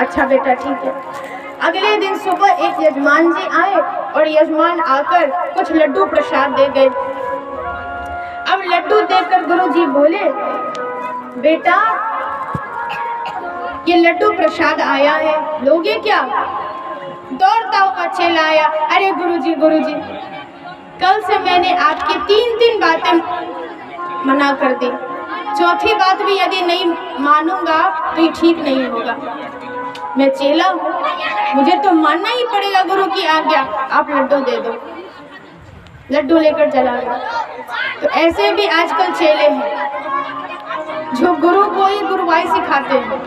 अच्छा बेटा ठीक है। अगले दिन सुबह एक यजमान जी आए और यजमान आकर कुछ लड्डू प्रसाद दे गए। अब लड्डू देकर गुरु जी बोले, बेटा ये लड्डू प्रसाद आया है, लोगे क्या? दौड़ता हुआ चला आया, अरे गुरुजी कल से मैंने आपकी 3 बातें मना कर दी, चौथी बात भी यदि नहीं मानूंगा तो ये ठीक नहीं होगा। मैं चेला हूँ, मुझे तो मानना ही पड़ेगा गुरु की आज्ञा, आप लड्डू दे दो। लड्डू लेकर चला गया। तो ऐसे भी आजकल चेले हैं जो गुरु को ही गुरुवाई सिखाते हैं।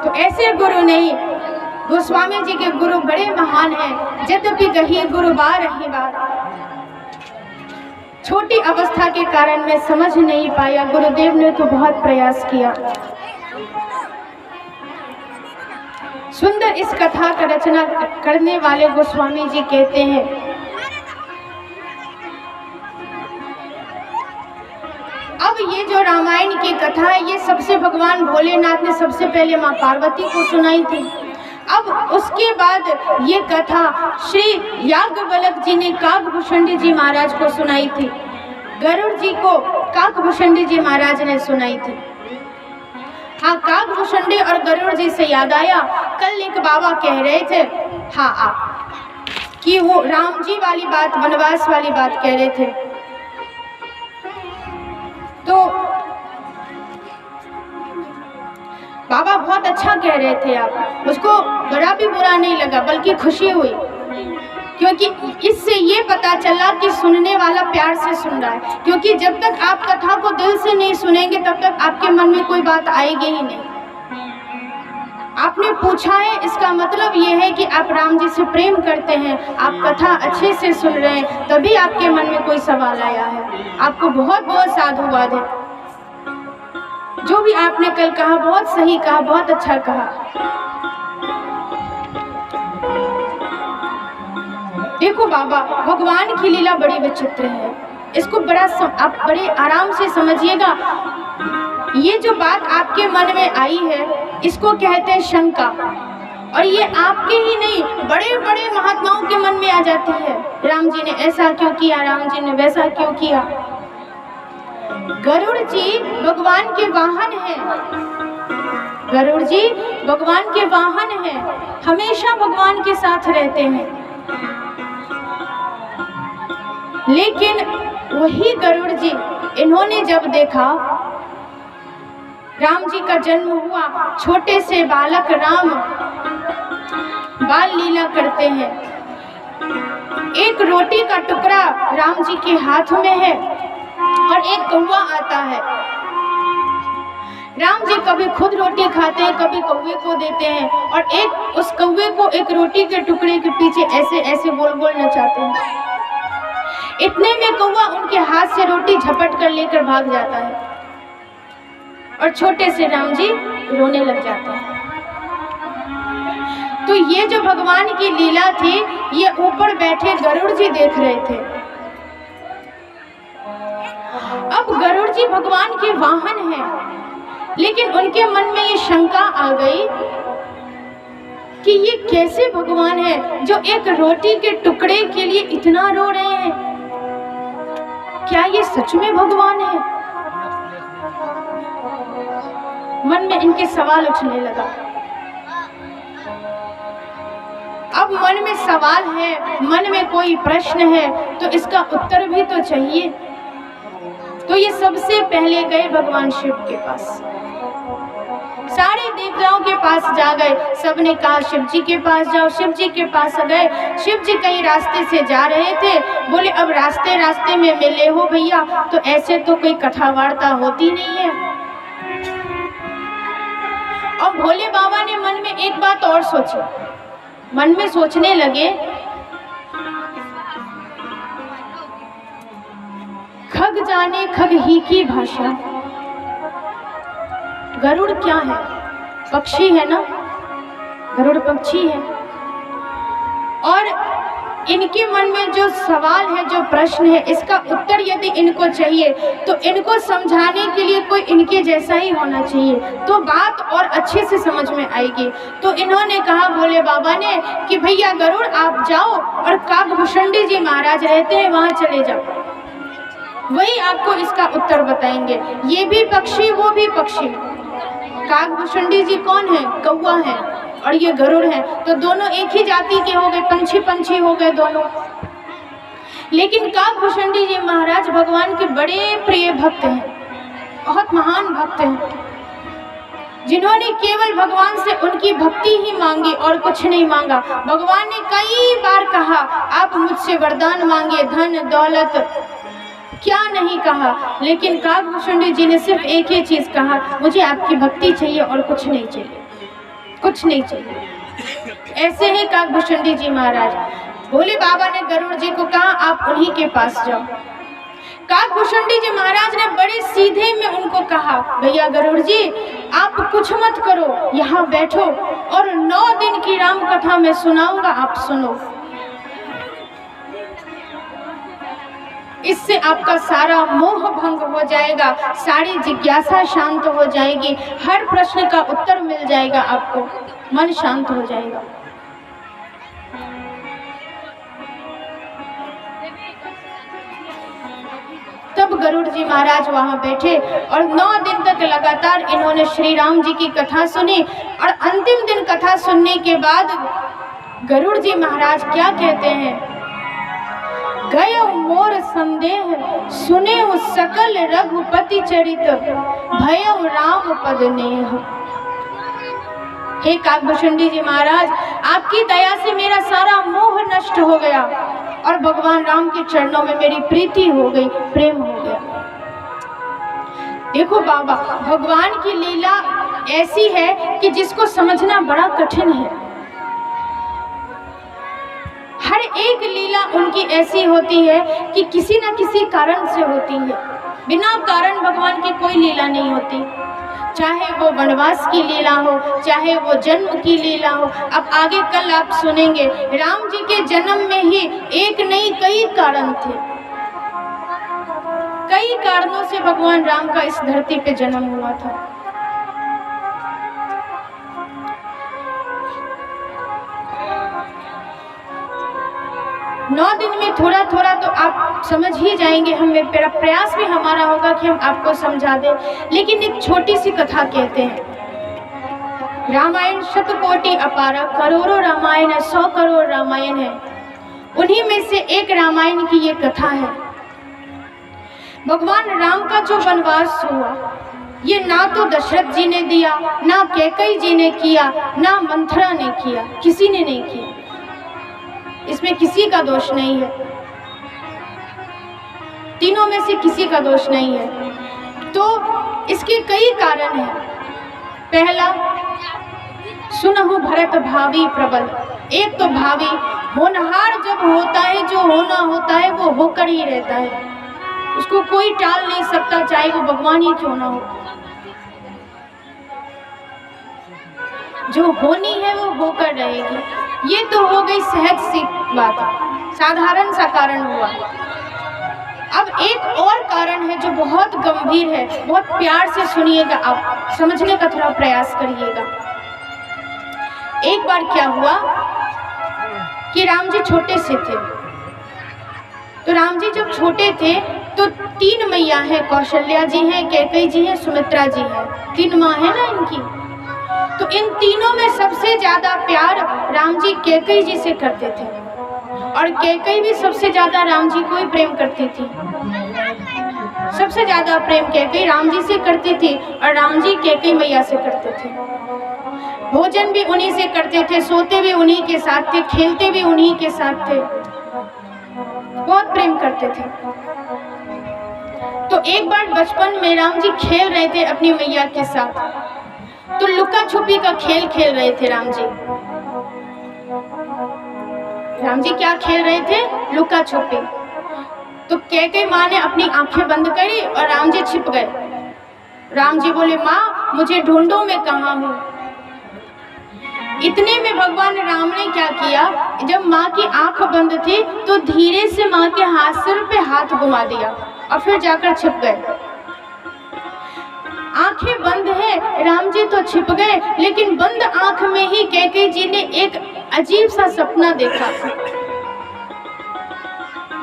तो ऐसे गुरु नहीं, गोस्वामी जी के गुरु बड़े महान हैं। यद्यपि कही गुरु बार रही बार, छोटी अवस्था के कारण मैं समझ नहीं पाया, गुरुदेव ने तो बहुत प्रयास किया। सुंदर इस कथा का रचना करने वाले गोस्वामी जी कहते हैं, अब ये जो रामायण की कथा है ये सबसे भगवान भोलेनाथ ने सबसे पहले माँ पार्वती को सुनाई थी। अब उसके बाद ये कथा श्री याज्ञवल्क्य जी ने काकभूषण जी महाराज को सुनाई थी। गरुड़ जी को काकभूषण जी महाराज ने सुनाई थी। हाँ, काकभूषण और गरुड़ जी से याद आया, कल एक बाबा कह रहे थे हाँ आप कि वो राम जी वाली बात, वनवास वाली बात कह रहे थे। तो बाबा बहुत अच्छा कह रहे थे आप, उसको बड़ा भी बुरा नहीं लगा बल्कि खुशी हुई, क्योंकि इससे ये पता चला कि सुनने वाला प्यार से सुन रहा है। क्योंकि जब तक आप कथा को दिल से नहीं सुनेंगे तब तक आपके मन में कोई बात आएगी ही नहीं। आपने पूछा है, इसका मतलब ये है कि आप राम जी से प्रेम करते हैं, आप कथा अच्छे से सुन रहे हैं, तभी आपके मन में कोई सवाल आया है। आपको बहुत बहुत साधुवाद है। जो भी आपने कल कहा बहुत सही कहा, बहुत अच्छा कहा। देखो बाबा, भगवान की लीला बड़ी विचित्र है, इसको आप बड़े आराम से समझिएगा। ये जो बात आपके मन में आई है इसको कहते हैं शंका, और ये आपके ही नहीं बड़े बड़े महात्माओं के मन में आ जाती है। राम जी ने ऐसा क्यों किया, राम जी ने वैसा क्यों किया। गरुड़ जी भगवान के वाहन हैं, गरुड़ जी भगवान के वाहन हैं, हमेशा भगवान के साथ रहते हैं। लेकिन वही गरुड़ जी, इन्होंने जब देखा राम जी का जन्म हुआ, छोटे से बालक राम बाल लीला करते हैं, एक रोटी का टुकड़ा राम जी के हाथ में है और एक कौवा आता है। राम जी कभी खुद रोटी खाते हैं, कभी कौवे को देते हैं, और एक उस कौवे को एक रोटी के टुकड़े के पीछे ऐसे ऐसे गोल गोल नचाते हैं। इतने में कौवा उनके हाथ से रोटी झपट कर लेकर भाग जाता है और छोटे से राम जी रोने लग जाते हैं। तो ये जो भगवान की लीला थी ये ऊपर बैठे गरुड़ जी देख रहे थे। अब गरुड़ जी भगवान के वाहन हैं, लेकिन उनके मन में ये शंका आ गई कि ये कैसे भगवान है जो एक रोटी के टुकड़े के लिए इतना रो रहे हैं। क्या ये सच में भगवान है? मन में इनके सवाल उठने लगा। अब मन में सवाल है, मन में कोई प्रश्न है, तो इसका उत्तर भी तो चाहिए। तो ये सबसे पहले गए भगवान शिव के पास, सारे देवताओं के पास जा गए। सबने कहा शिव जी के पास जाओ। शिव जी के पास गए। शिव जी कहीं रास्ते से जा रहे थे, बोले अब रास्ते रास्ते में मिले हो भैया, तो ऐसे तो कोई कथा वार्ता होती नहीं है। और भोले बाबा ने मन में एक बात और सोची, मन में सोचने लगे, खग जाने खग ही की भाषा। गरुड़ क्या है? पक्षी है ना, गरुड़ पक्षी है। और इनके मन में जो सवाल है, जो प्रश्न है, इसका उत्तर यदि इनको चाहिए तो इनको समझाने के लिए कोई इनके जैसा ही होना चाहिए, तो बात और अच्छे से समझ में आएगी। तो इन्होंने कहा भोले बाबा ने कि भैया गरुड़ आप जाओ और काकभूषणी जी महाराज रहते हैं वहाँ चले जाओ, वही आपको इसका उत्तर बताएंगे। ये भी पक्षी वो भी पक्षी। काकभूषणी जी कौन है? कौवा है, और ये गरुड़ है, तो दोनों एक ही जाति के हो गए, पंछी पंछी हो गए दोनों। लेकिन काकभूषणी जी महाराज भगवान के बड़े प्रिय भक्त हैं, बहुत महान भक्त हैं, जिन्होंने केवल भगवान से उनकी भक्ति ही मांगी और कुछ नहीं मांगा। भगवान ने कई बार कहा आप मुझसे वरदान मांगे, धन दौलत, क्या नहीं कहा, लेकिन काकभूषणी जी ने सिर्फ एक ही चीज कहा, मुझे आपकी भक्ति चाहिए और कुछ नहीं चाहिए, कुछ नहीं चाहिए। ऐसे ही काकभूषणी जी महाराज। भोले बाबा ने गरुड़ जी को कहा आप उन्हीं के पास जाओ। काकभूषणी जी महाराज ने बड़े सीधे में उनको कहा भैया गरुड़ जी आप कुछ मत करो, यहाँ बैठो और 9 दिन की राम कथा मैं सुनाऊंगा, आप सुनो। इससे आपका सारा मोह भंग हो जाएगा, सारी जिज्ञासा शांत हो जाएगी, हर प्रश्न का उत्तर मिल जाएगा, आपको मन शांत हो जाएगा। तब गरुड़ जी महाराज वहां बैठे और 9 दिन तक लगातार इन्होंने श्री राम जी की कथा सुनी। और अंतिम दिन कथा सुनने के बाद गरुड़ जी महाराज क्या कहते हैं, गयो मोर संदेह सुने सकल रघुपति चरित, भयो राम पद नेह। हे काकभूषणी जी महाराज आपकी दया से मेरा सारा मोह नष्ट हो गया और भगवान राम के चरणों में मेरी प्रीति हो गई, प्रेम हो गया। देखो बाबा, भगवान की लीला ऐसी है कि जिसको समझना बड़ा कठिन है। हर एक लीला उनकी ऐसी होती है कि किसी न किसी कारण से होती है, बिना कारण भगवान की कोई लीला नहीं होती। चाहे वो वनवास की लीला हो, चाहे वो जन्म की लीला हो। अब आगे कल आप सुनेंगे राम जी के जन्म में ही एक नहीं कई कारण थे, कई कारणों से भगवान राम का इस धरती पे जन्म हुआ था। नौ दिन में थोड़ा थोड़ा तो आप समझ ही जाएंगे, हमें प्रयास भी हमारा होगा कि हम आपको समझा दें। लेकिन एक छोटी सी कथा कहते हैं, रामायण शतकोटि अपारा, करोड़ों रामायण है, 100 करोड़ रामायण है, उन्हीं में से एक रामायण की ये कथा है। भगवान राम का जो वनवास हुआ ये ना तो दशरथ जी ने दिया, ना कैकेयी जी ने किया, ना मंथरा ने किया, किसी ने नहीं किया। इसमें किसी का दोष नहीं है, तीनों में से किसी का दोष नहीं है। तो इसके कई कारण हैं। पहला, सुनहु भरत भावी प्रबल। एक तो भावी, होनहार जब होता है, जो होना होता है वो होकर ही रहता है, उसको कोई टाल नहीं सकता, चाहे वो भगवान ही क्यों ना हो। जो होनी है वो होकर रहेगी। ये तो हो गई सहज सी बात, साधारण सा कारण हुआ। अब एक और कारण है जो बहुत गंभीर है, बहुत प्यार से सुनिएगा, आप समझने का थोड़ा प्रयास करिएगा। एक बार क्या हुआ कि राम जी छोटे से थे, तो राम जी जब छोटे थे तो 3 मैया हैं, कौशल्या जी हैं, कैकेयी जी हैं, सुमित्रा जी हैं, 3 माँ है ना इनकी। तो इन तीनों में सबसे ज्यादा प्यार राम जी कैकेयी जी से करते थे, और कैकेयी भी सबसे ज्यादा राम जी को ही प्रेम करती थी। सबसे ज्यादा प्रेम कैकेयी राम जी से करती थी और राम जी कैकेयी मैया से करते थे। भोजन भी उन्हीं से करते थे, सोते भी उन्हीं के साथ थे, खेलते भी उन्हीं के साथ थे, बहुत प्रेम करते थे। तो एक बार बचपन में राम जी खेल रहे थे अपनी मैया के साथ, तो लुका छुपी का खेल खेल रहे थे राम जी। राम जी क्या खेल रहे थे? लुका छुपी। तो कैकेयी माँ ने अपनी आंखें बंद करी और राम जी छिप गए। राम जी बोले, माँ मुझे ढूंढो, मैं कहाँ हूँ। इतने में भगवान राम ने क्या किया, जब माँ की आंख बंद थी तो धीरे से माँ के सिर पे हाथ घुमा दिया और फिर जाकर छिप गए। आंखें बंद है, राम जी तो छिप गए, लेकिन बंद आंख में ही कैकेयी जी ने एक अजीब सा सपना देखा।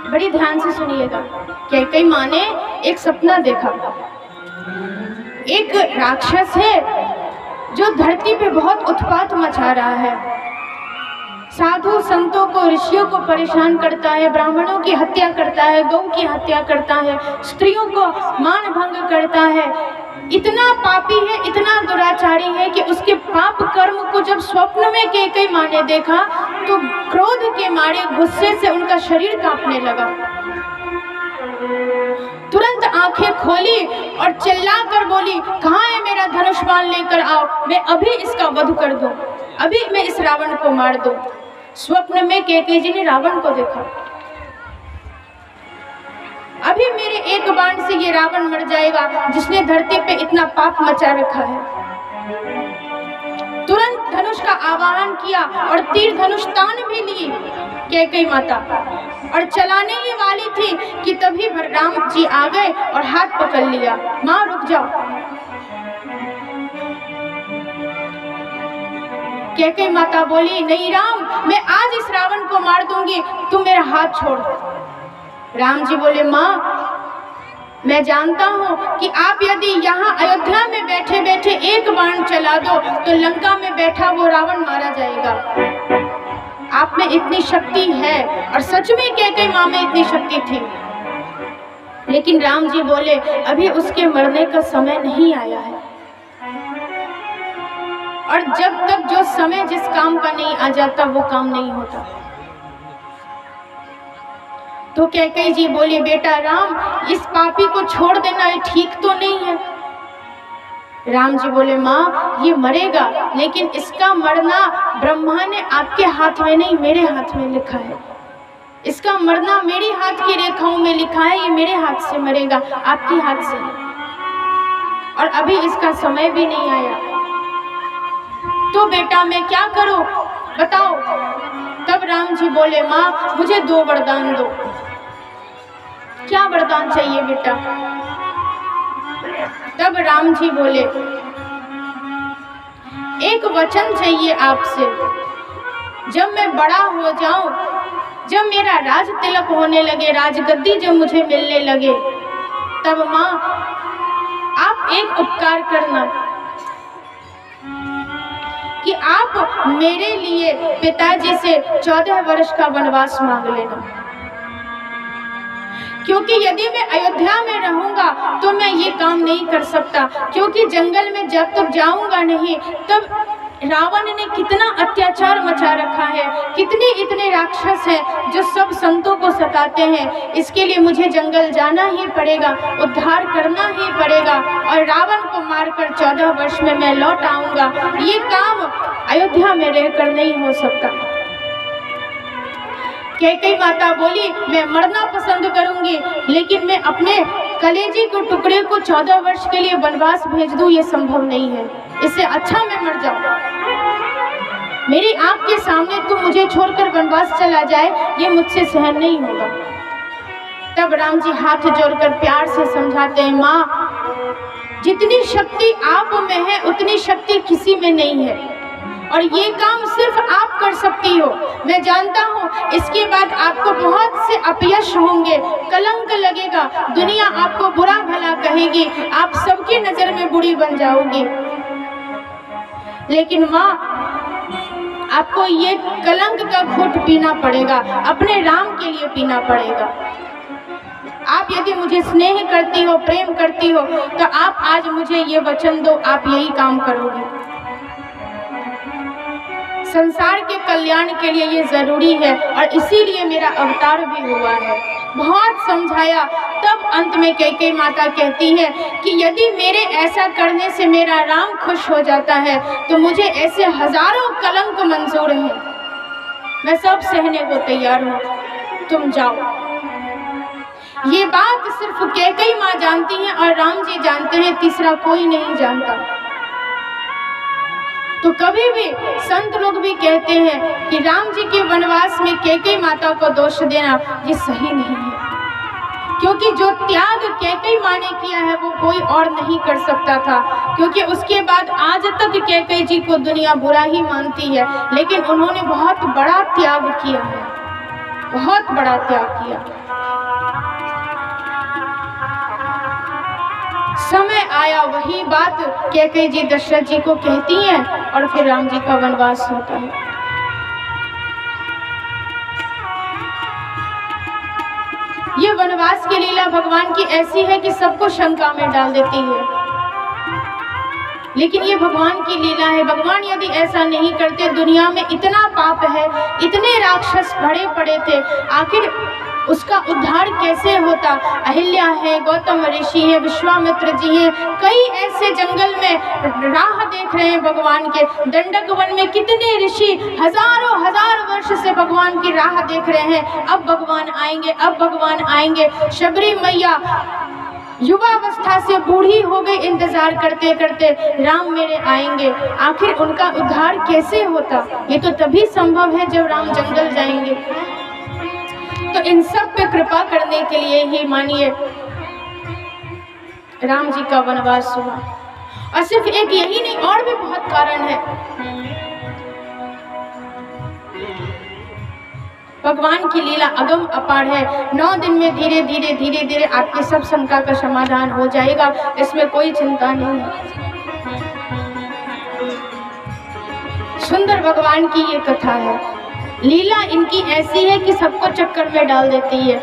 बड़ी ध्यान से सुनिएगा। कैकेयी माँ ने एक सपना देखा। एक राक्षस है जो धरती पे बहुत उत्पात मचा रहा है, साधु संतों को, ऋषियों को परेशान करता है, ब्राह्मणों की हत्या करता है, गौ की हत्या करता है, स्त्रियों को मान भंग करता है। इतना पापी है, इतना दुराचारी है कि उसके पाप कर्म को जब स्वप्न में कैकेयी माँ ने देखा तो क्रोध के मारे गुस्से से उनका शरीर कांपने लगा। तुरंत आंखें खोली और चिल्लाकर बोली, कहाँ है मेरा धनुष बाण, लेकर आओ, मैं अभी इसका वध कर दूं, अभी मैं इस रावण को मार दूं। स्वप्न में कैकेयी जी ने रावण को देखा। अभी मेरे एक बाण से ये रावण मर जाएगा जिसने धरती पे इतना पाप मचा रखा है। तुरंत धनुष का आवाहन किया और तीर धनुष तान भी ली कैकेयी माता, और चलाने ही वाली थी कि तभी राम जी आ गए और हाथ पकड़ लिया। माँ रुक जाओ। कैकेयी माता बोली, नहीं राम, मैं आज इस रावण को मार दूंगी, तुम मेरा हाथ छोड़ दो। राम जी बोले, माँ मैं जानता हूँ कि आप यदि यहाँ अयोध्या में बैठे बैठे एक बाण चला दो तो लंका में बैठा वो रावण मारा जाएगा। आप में इतनी शक्ति है, और सच में कैकेयी माँ में इतनी शक्ति थी। लेकिन राम जी बोले, अभी उसके मरने का समय नहीं आया है, और जब तक जो समय जिस काम का नहीं आ जाता वो काम नहीं होता। तो कैकेयी जी बोली, बेटा राम, इस पापी को छोड़ देना ये ठीक तो नहीं है। राम जी बोले, माँ ये मरेगा, लेकिन इसका मरना ब्रह्मा ने आपके हाथ में नहीं मेरे हाथ में लिखा है। इसका मरना मेरी हाथ की रेखाओं में लिखा है, ये मेरे हाथ से मरेगा, आपके हाथ से नहीं, और अभी इसका समय भी नहीं आया। तो बेटा मैं क्या करूं, बताओ। तब राम जी बोले, माँ मुझे 2 वरदान दो। क्या वरदान चाहिए बेटा? तब राम जी बोले, एक वचन चाहिए आपसे, जब मैं बड़ा हो जाऊं, जब मेरा राज तिलक होने लगे, राजगद्दी जब मुझे मिलने लगे, तब माँ आप एक उपकार करना कि आप मेरे लिए पिताजी से 14 वर्ष का वनवास मांग लेना, क्योंकि यदि मैं अयोध्या में रहूंगा तो मैं ये काम नहीं कर सकता, क्योंकि जंगल में जब तक जाऊंगा नहीं तब रावण ने कितना अत्याचार मचा रखा है, कितने इतने राक्षस हैं जो सब संतों को सताते हैं। इसके लिए मुझे जंगल जाना ही पड़ेगा, उद्धार करना ही पड़ेगा, और रावण को मारकर 14 वर्ष में मैं लौट आऊंगा। ये काम अयोध्या में रहकर नहीं हो सकता। कैकेयी माता बोली, मैं मरना पसंद करूंगी, लेकिन मैं अपने कलेजी के टुकड़े को 14 वर्ष के लिए वनवास भेज दूं, ये संभव नहीं है। इससे अच्छा मैं मर जाऊं। मेरी आंख के सामने तू मुझे छोड़कर वनवास चला जाए, ये मुझसे सहन नहीं होगा। तब राम जी हाथ जोड़कर प्यार से समझाते हैं, माँ जितनी शक्ति आप में है उतनी शक्ति किसी में नहीं है, और ये काम सिर्फ आप कर सकती हो। मैं जानता हूँ इसके बाद आपको बहुत से अपयश होंगे, कलंक लगेगा, दुनिया आपको बुरा भला कहेगी, आप सबकी नजर में बुरी बन जाओगी। लेकिन माँ आपको ये कलंक का घूंट पीना पड़ेगा, अपने राम के लिए पीना पड़ेगा। आप यदि मुझे स्नेह करती हो, प्रेम करती हो, तो आप आज मुझे ये वचन दो, आप यही काम करोगे। संसार के कल्याण के लिए ये जरूरी है, और इसीलिए मेरा अवतार भी हुआ है। बहुत समझाया, तब अंत में कैकेयी माता कहती है कि यदि मेरे ऐसा करने से मेरा राम खुश हो जाता है तो मुझे ऐसे हजारों कलंक मंजूर हैं, मैं सब सहने को तैयार हूँ, तुम जाओ। ये बात सिर्फ कैकेयी माँ जानती हैं और राम जी जानते हैं, तीसरा कोई नहीं जानता। तो कभी भी संत लोग भी कहते हैं कि राम जी के वनवास में कैकेयी माता को दोष देना ये सही नहीं है, क्योंकि जो त्याग कैकेयी माँ ने किया है वो कोई और नहीं कर सकता था। क्योंकि उसके बाद आज तक कैकेयी जी को दुनिया बुरा ही मानती है, लेकिन उन्होंने बहुत बड़ा त्याग किया है, बहुत बड़ा त्याग किया। समय आया वही बात कैकेयी जी दशरथ जी को कहती हैं और फिर राम जी का वनवास होता है। ये वनवास की लीला भगवान की ऐसी है कि सबको शंका में डाल देती है, लेकिन ये भगवान की लीला है। भगवान यदि ऐसा नहीं करते, दुनिया में इतना पाप है, इतने राक्षस भरे पड़े थे, आखिर उसका उद्धार कैसे होता। अहिल्या है, गौतम ऋषि है, विश्वामित्र जी हैं, कई ऐसे जंगल में राह देख रहे हैं भगवान के। दंडक वन में कितने ऋषि हजारों हजार वर्ष से भगवान की राह देख रहे हैं, अब भगवान आएंगे, अब भगवान आएंगे। शबरी मैया युवावस्था से बूढ़ी हो गई, इंतजार करते करते राम मेरे आएंगे। आखिर उनका उद्धार कैसे होता? ये तो तभी संभव है जब राम जंगल जाएंगे। तो इन सब पे कृपा करने के लिए ही मानिए राम जी का वनवास हुआ। और सिर्फ एक यही नहीं, और भी बहुत कारण है। भगवान की लीला अगम अपार है। 9 दिन में धीरे धीरे धीरे धीरे आपकी सब शंका का समाधान हो जाएगा, इसमें कोई चिंता नहीं है। सुंदर भगवान की ये कथा है। लीला इनकी ऐसी है कि सबको चक्कर में डाल देती है।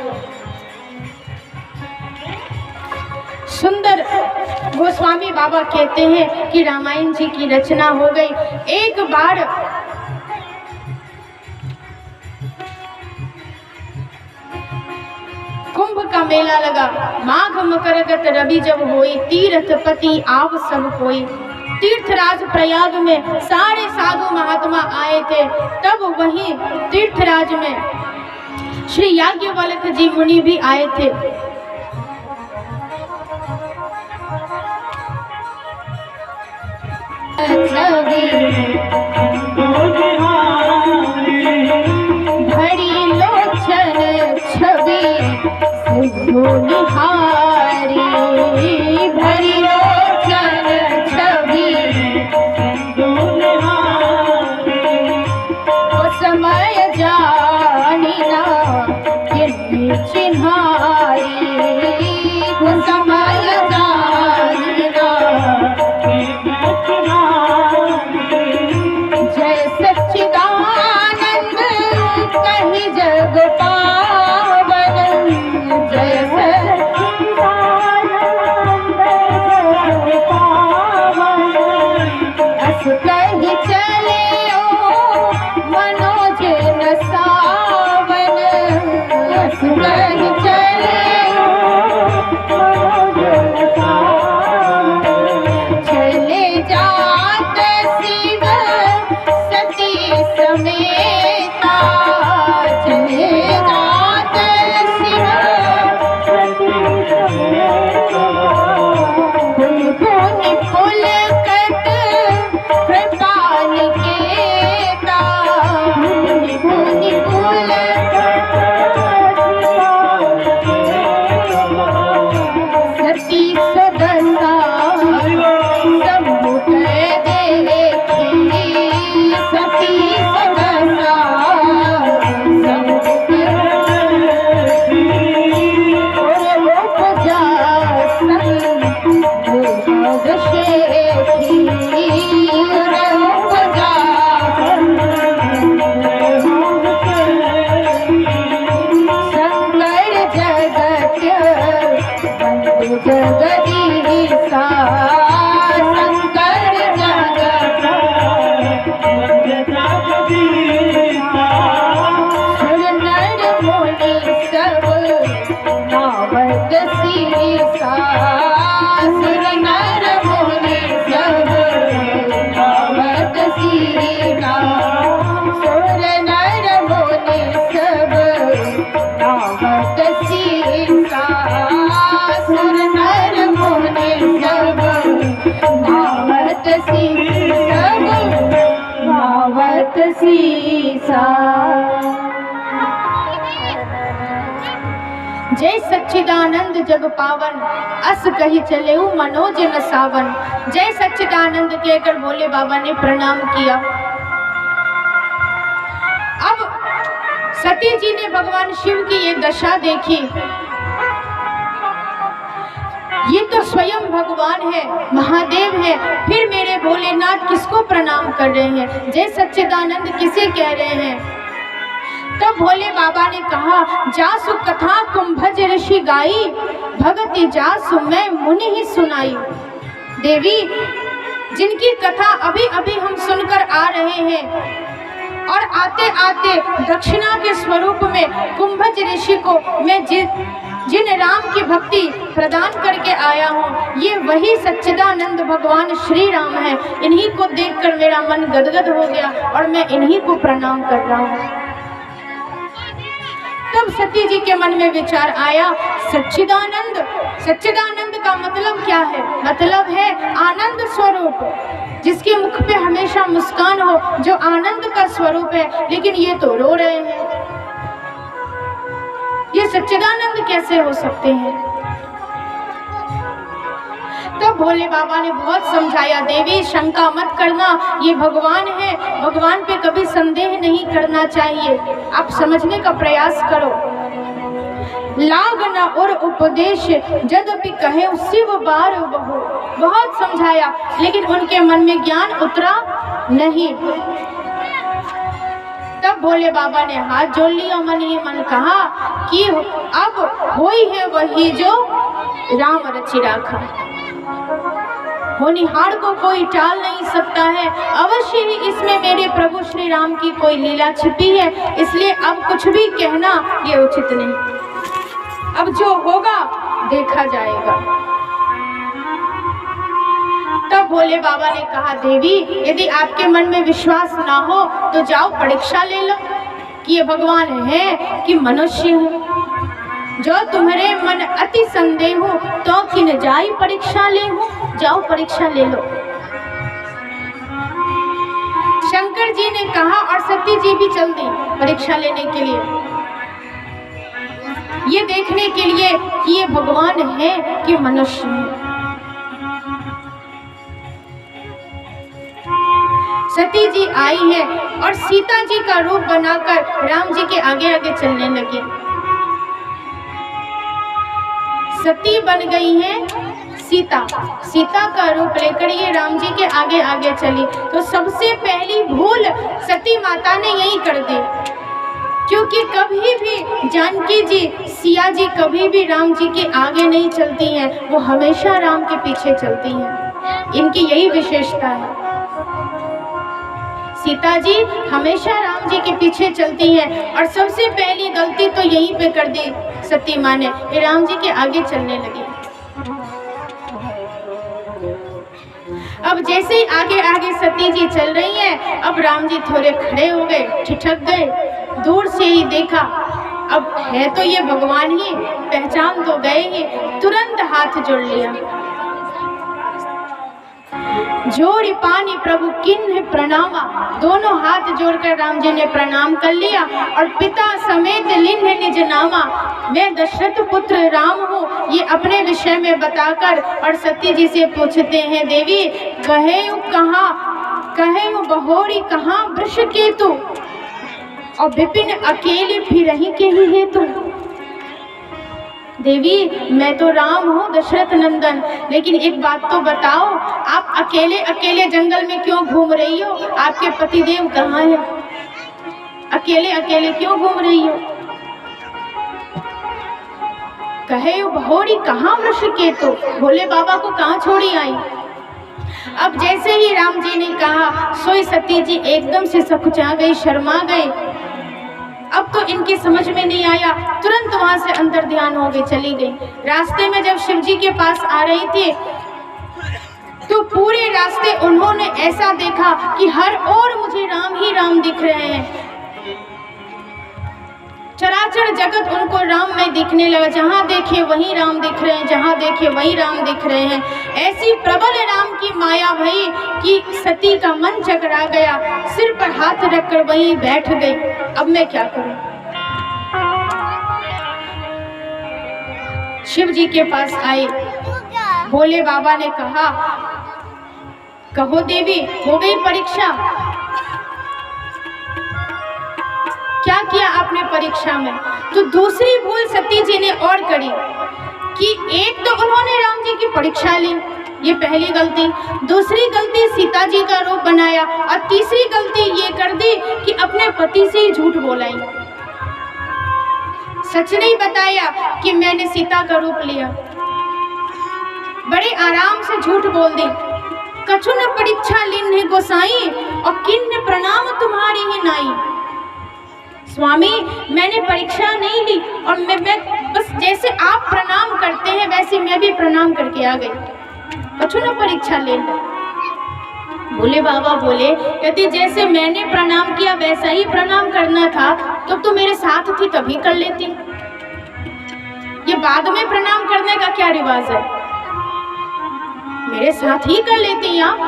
सुंदर गोस्वामी बाबा कहते हैं कि रामायण जी की रचना हो गई। एक बार कुंभ का मेला लगा, माघ मकरगत रवि जब होई, तीर्थपति आव सब कोई। तीर्थराज प्रयाग में सारे साधु महात्मा आए थे। तब वहीं तीर्थराज में श्री याज्ञवल्क्य जी मुनि भी आए थे। भरी लोचन छवि निहारी, भरी लोचन छवि वो समय जानी ना किन्हीं चिन्हारी, वो समय जानी ना जय सच्चिदानंद कही जग पावन, जय अस कही चले ओ मनोज न सावन, अस कही चले चले जात शिव सती समेता, चले जात शिव पुन पुन फुल कट घट सीसा। जय सच्चिदानंद जग पावन, अस कही चले मनोज न सावन। जय सच्चिदानंद कहकर भोले बाबा ने प्रणाम किया। अब सती जी ने भगवान शिव की ये दशा देखी। ये तो स्वयं भगवान है, महादेव है, फिर मेरे भोलेनाथ किसको प्रणाम कर रहे हैं, जय सच्चिदानंद किसे कह रहे हैं। तब भोले बाबा ने कहा, जासु कथा कुंभज ऋषि गाई, भगति जासु मैं मुनि ही सुनाई। देवी, जिनकी कथा अभी अभी हम सुनकर आ रहे हैं और आते आते दक्षिणा के स्वरूप में कुंभज ऋषि को मैं जिन राम की भक्ति प्रदान करके आया हूँ, ये वही सच्चिदानंद भगवान श्री राम है। इन्हीं को देखकर मेरा मन गदगद हो गया और मैं इन्हीं को प्रणाम कर रहा हूँ। तब सती जी के मन में विचार आया, सच्चिदानंद, सच्चिदानंद का मतलब क्या है? मतलब है आनंद स्वरूप, जिसके मुख पे हमेशा मुस्कान हो, जो आनंद का स्वरूप है। लेकिन ये तो रो रहे हैं, ये सच्चिदानंद कैसे हो सकते हैं? तब भोले बाबा ने बहुत समझाया, देवी शंका मत करना, ये भगवान है, भगवान पे कभी संदेह नहीं करना चाहिए, आप समझने का प्रयास करो। लाग न और उपदेश जदपि कहे शिव बार बहु। बहुत समझाया लेकिन उनके मन में ज्ञान उतरा नहीं। तब भोले बाबा ने हाथ जोड़ लिया, मन ही मन कहा कि अब होई है वही जो राम रचि राखा। होनिहार को कोई टाल नहीं सकता है, अवश्य ही इसमें मेरे प्रभु श्री राम की कोई लीला छिपी है, इसलिए अब कुछ भी कहना ये उचित नहीं। अब जो होगा देखा जाएगा। तब भोले बाबा ने कहा, देवी यदि आपके मन में विश्वास ना हो तो जाओ परीक्षा ले लो कि ये भगवान है कि मनुष्य है। जो तुम्हारे मन अति संदेह हो तो किन जाई परीक्षा ले हो, जाओ परीक्षा ले लो। शंकर जी ने कहा और सती जी भी चल दी परीक्षा लेने के लिए, ये देखने के लिए कि ये भगवान है कि मनुष्य है। सती जी आई है और सीता जी का रूप बनाकर राम जी के आगे आगे चलने लगी। सती बन गई है सीता, सीता का रूप लेकर ये राम जी के आगे आगे चली। तो सबसे पहली भूल सती माता ने यही कर दी, क्योंकि कभी भी जानकी जी, सिया जी कभी भी राम जी के आगे नहीं चलती हैं, वो हमेशा राम के पीछे चलती हैं। इनकी यही विशेषता है। सीता जी हमेशा राम जी के पीछे चलती हैं और सबसे पहली गलती तो यहीं पे कर दी सती माँ ने, ये राम जी के आगे चलने लगी। अब जैसे ही आगे आगे सती जी चल रही हैं, अब राम जी थोड़े खड़े हो गए, ठिठक गए, दूर से ही देखा, अब है तो ये भगवान ही, पहचान तो गए ही, तुरंत हाथ जोड़ लिया। जोड़ी पानी प्रभु किन्ह प्रणामा, दोनों हाथ जोड़कर राम जी ने प्रणाम कर लिया और पिता समेत लिन्ह निज नामा, मैं दशरथ पुत्र राम हूँ, ये अपने विषय में बताकर और सती जी से पूछते हैं, देवी कहे कहाँ, कहे बहोरी कहाँ वृष केतु, और विपिन अकेले फिर रही के ही हेतु। देवी मैं तो राम हूँ दशरथ नंदन, लेकिन एक बात तो बताओ, आप अकेले अकेले जंगल में क्यों घूम रही हो? आपके पतिदेव कहाँ है? अकेले अकेले क्यों घूम रही हो? कहे बहोरी कहाँ वृष केतु, भोले बाबा को कहाँ छोड़ी आई? अब जैसे ही राम जी ने कहा, सोई सती जी एकदम से सकुचा गई, शर्मा गई। अब तो इनकी समझ में नहीं आया, तुरंत वहां से अंदर ध्यान हो गई, चली गई। रास्ते में जब शिव जी के पास आ रही थी तो पूरे रास्ते उन्होंने ऐसा देखा कि हर ओर मुझे राम ही राम दिख रहे हैं। चराचर जगत उनको राम में दिखने लगा। जहाँ देखे वहीं राम दिख रहे हैं, जहाँ देखे वहीं राम दिख रहे हैं। ऐसी प्रबल राम की माया भई कि सती का मन चकरा गया, सिर पर हाथ रखकर वहीं बैठ गई। अब मैं क्या करूं? शिव जी के पास आई। भोले बाबा ने कहा, कहो देवी, हो गई परीक्षा? क्या किया आपने परीक्षा में? तो दूसरी भूल सती जी ने और करी कि एक तो उन्होंने राम जी की परीक्षा ली, ये पहली गलती। दूसरी गलती सीता जी का रूप बनाया, और तीसरी गलती ये कर दी कि अपने पति से ही झूठ बोलाई। सच नहीं बताया कि मैंने सीता का रूप लिया, बड़े आराम से झूठ बोल दी। कछु न परीक्षा लीन गोसाई, और किन्न प्रणाम तुम्हारी ही नाई। स्वामी, मैंने परीक्षा नहीं ली, और मैं बस जैसे आप प्रणाम करते हैं वैसे मैं भी प्रणाम करके आ गई, कछु न परीक्षा ले ली। भोले बाबा बोले, यदि जैसे मैंने प्रणाम किया वैसा ही प्रणाम करना था तो मेरे साथ थी तभी कर लेती। ये बाद में प्रणाम करने का क्या रिवाज है? मेरे साथ ही कर लेती आप।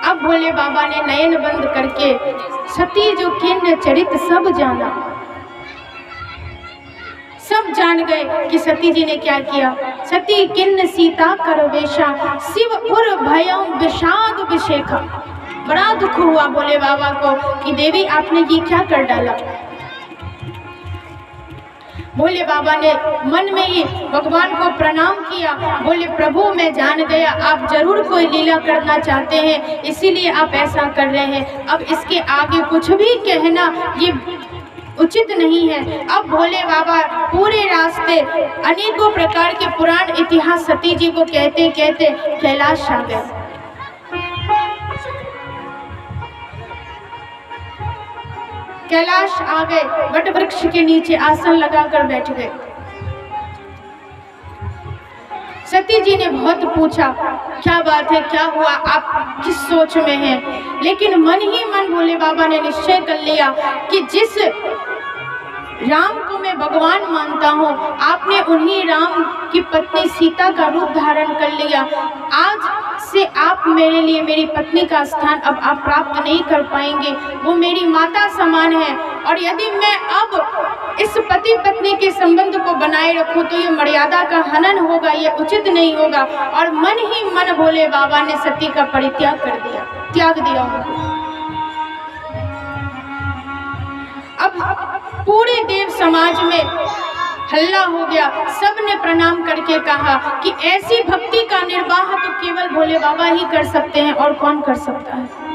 अब भोले बाबा ने नयन बंद करके सती जो किन्न चरित सब जाना, सब जान गए कि सती जी ने क्या किया। सती किन्न सीता करवेशा, शिव उर भयं विषाद विशेखा। बड़ा दुख हुआ भोले बाबा को कि देवी आपने ये क्या कर डाला। भोले बाबा ने मन में ही भगवान को प्रणाम किया। बोले, प्रभु मैं जान गया आप जरूर कोई लीला करना चाहते हैं, इसीलिए आप ऐसा कर रहे हैं। अब इसके आगे कुछ भी कहना ये उचित नहीं है। अब भोले बाबा पूरे रास्ते अनेकों प्रकार के पुराण इतिहास सती जी को कहते कहते कैलाश आ गए। कैलाश आ गए, वट वृक्ष के नीचे आसन लगाकर बैठ गए। सती जी ने बहुत पूछा, क्या बात है, क्या हुआ, आप किस सोच में हैं? लेकिन मन ही मन भोले बाबा ने निश्चय कर लिया कि जिस राम को मैं भगवान मानता हूँ, आपने उन्हीं राम की पत्नी सीता का रूप धारण कर लिया। आज से आप मेरे लिए मेरी पत्नी का स्थान अब आप प्राप्त नहीं कर पाएंगे, वो मेरी माता समान है। और यदि मैं अब इस पति पत्नी के संबंध को बनाए रखूं तो ये मर्यादा का हनन होगा, ये उचित नहीं होगा। और मन ही मन भोले बाबा ने सती का परित्याग कर दिया, त्याग दिया उनको। अब पूरे देव समाज में हल्ला हो गया। सब ने प्रणाम करके कहा कि ऐसी भक्ति का निर्वाह तो केवल भोले बाबा ही कर सकते हैं, और कौन कर सकता है।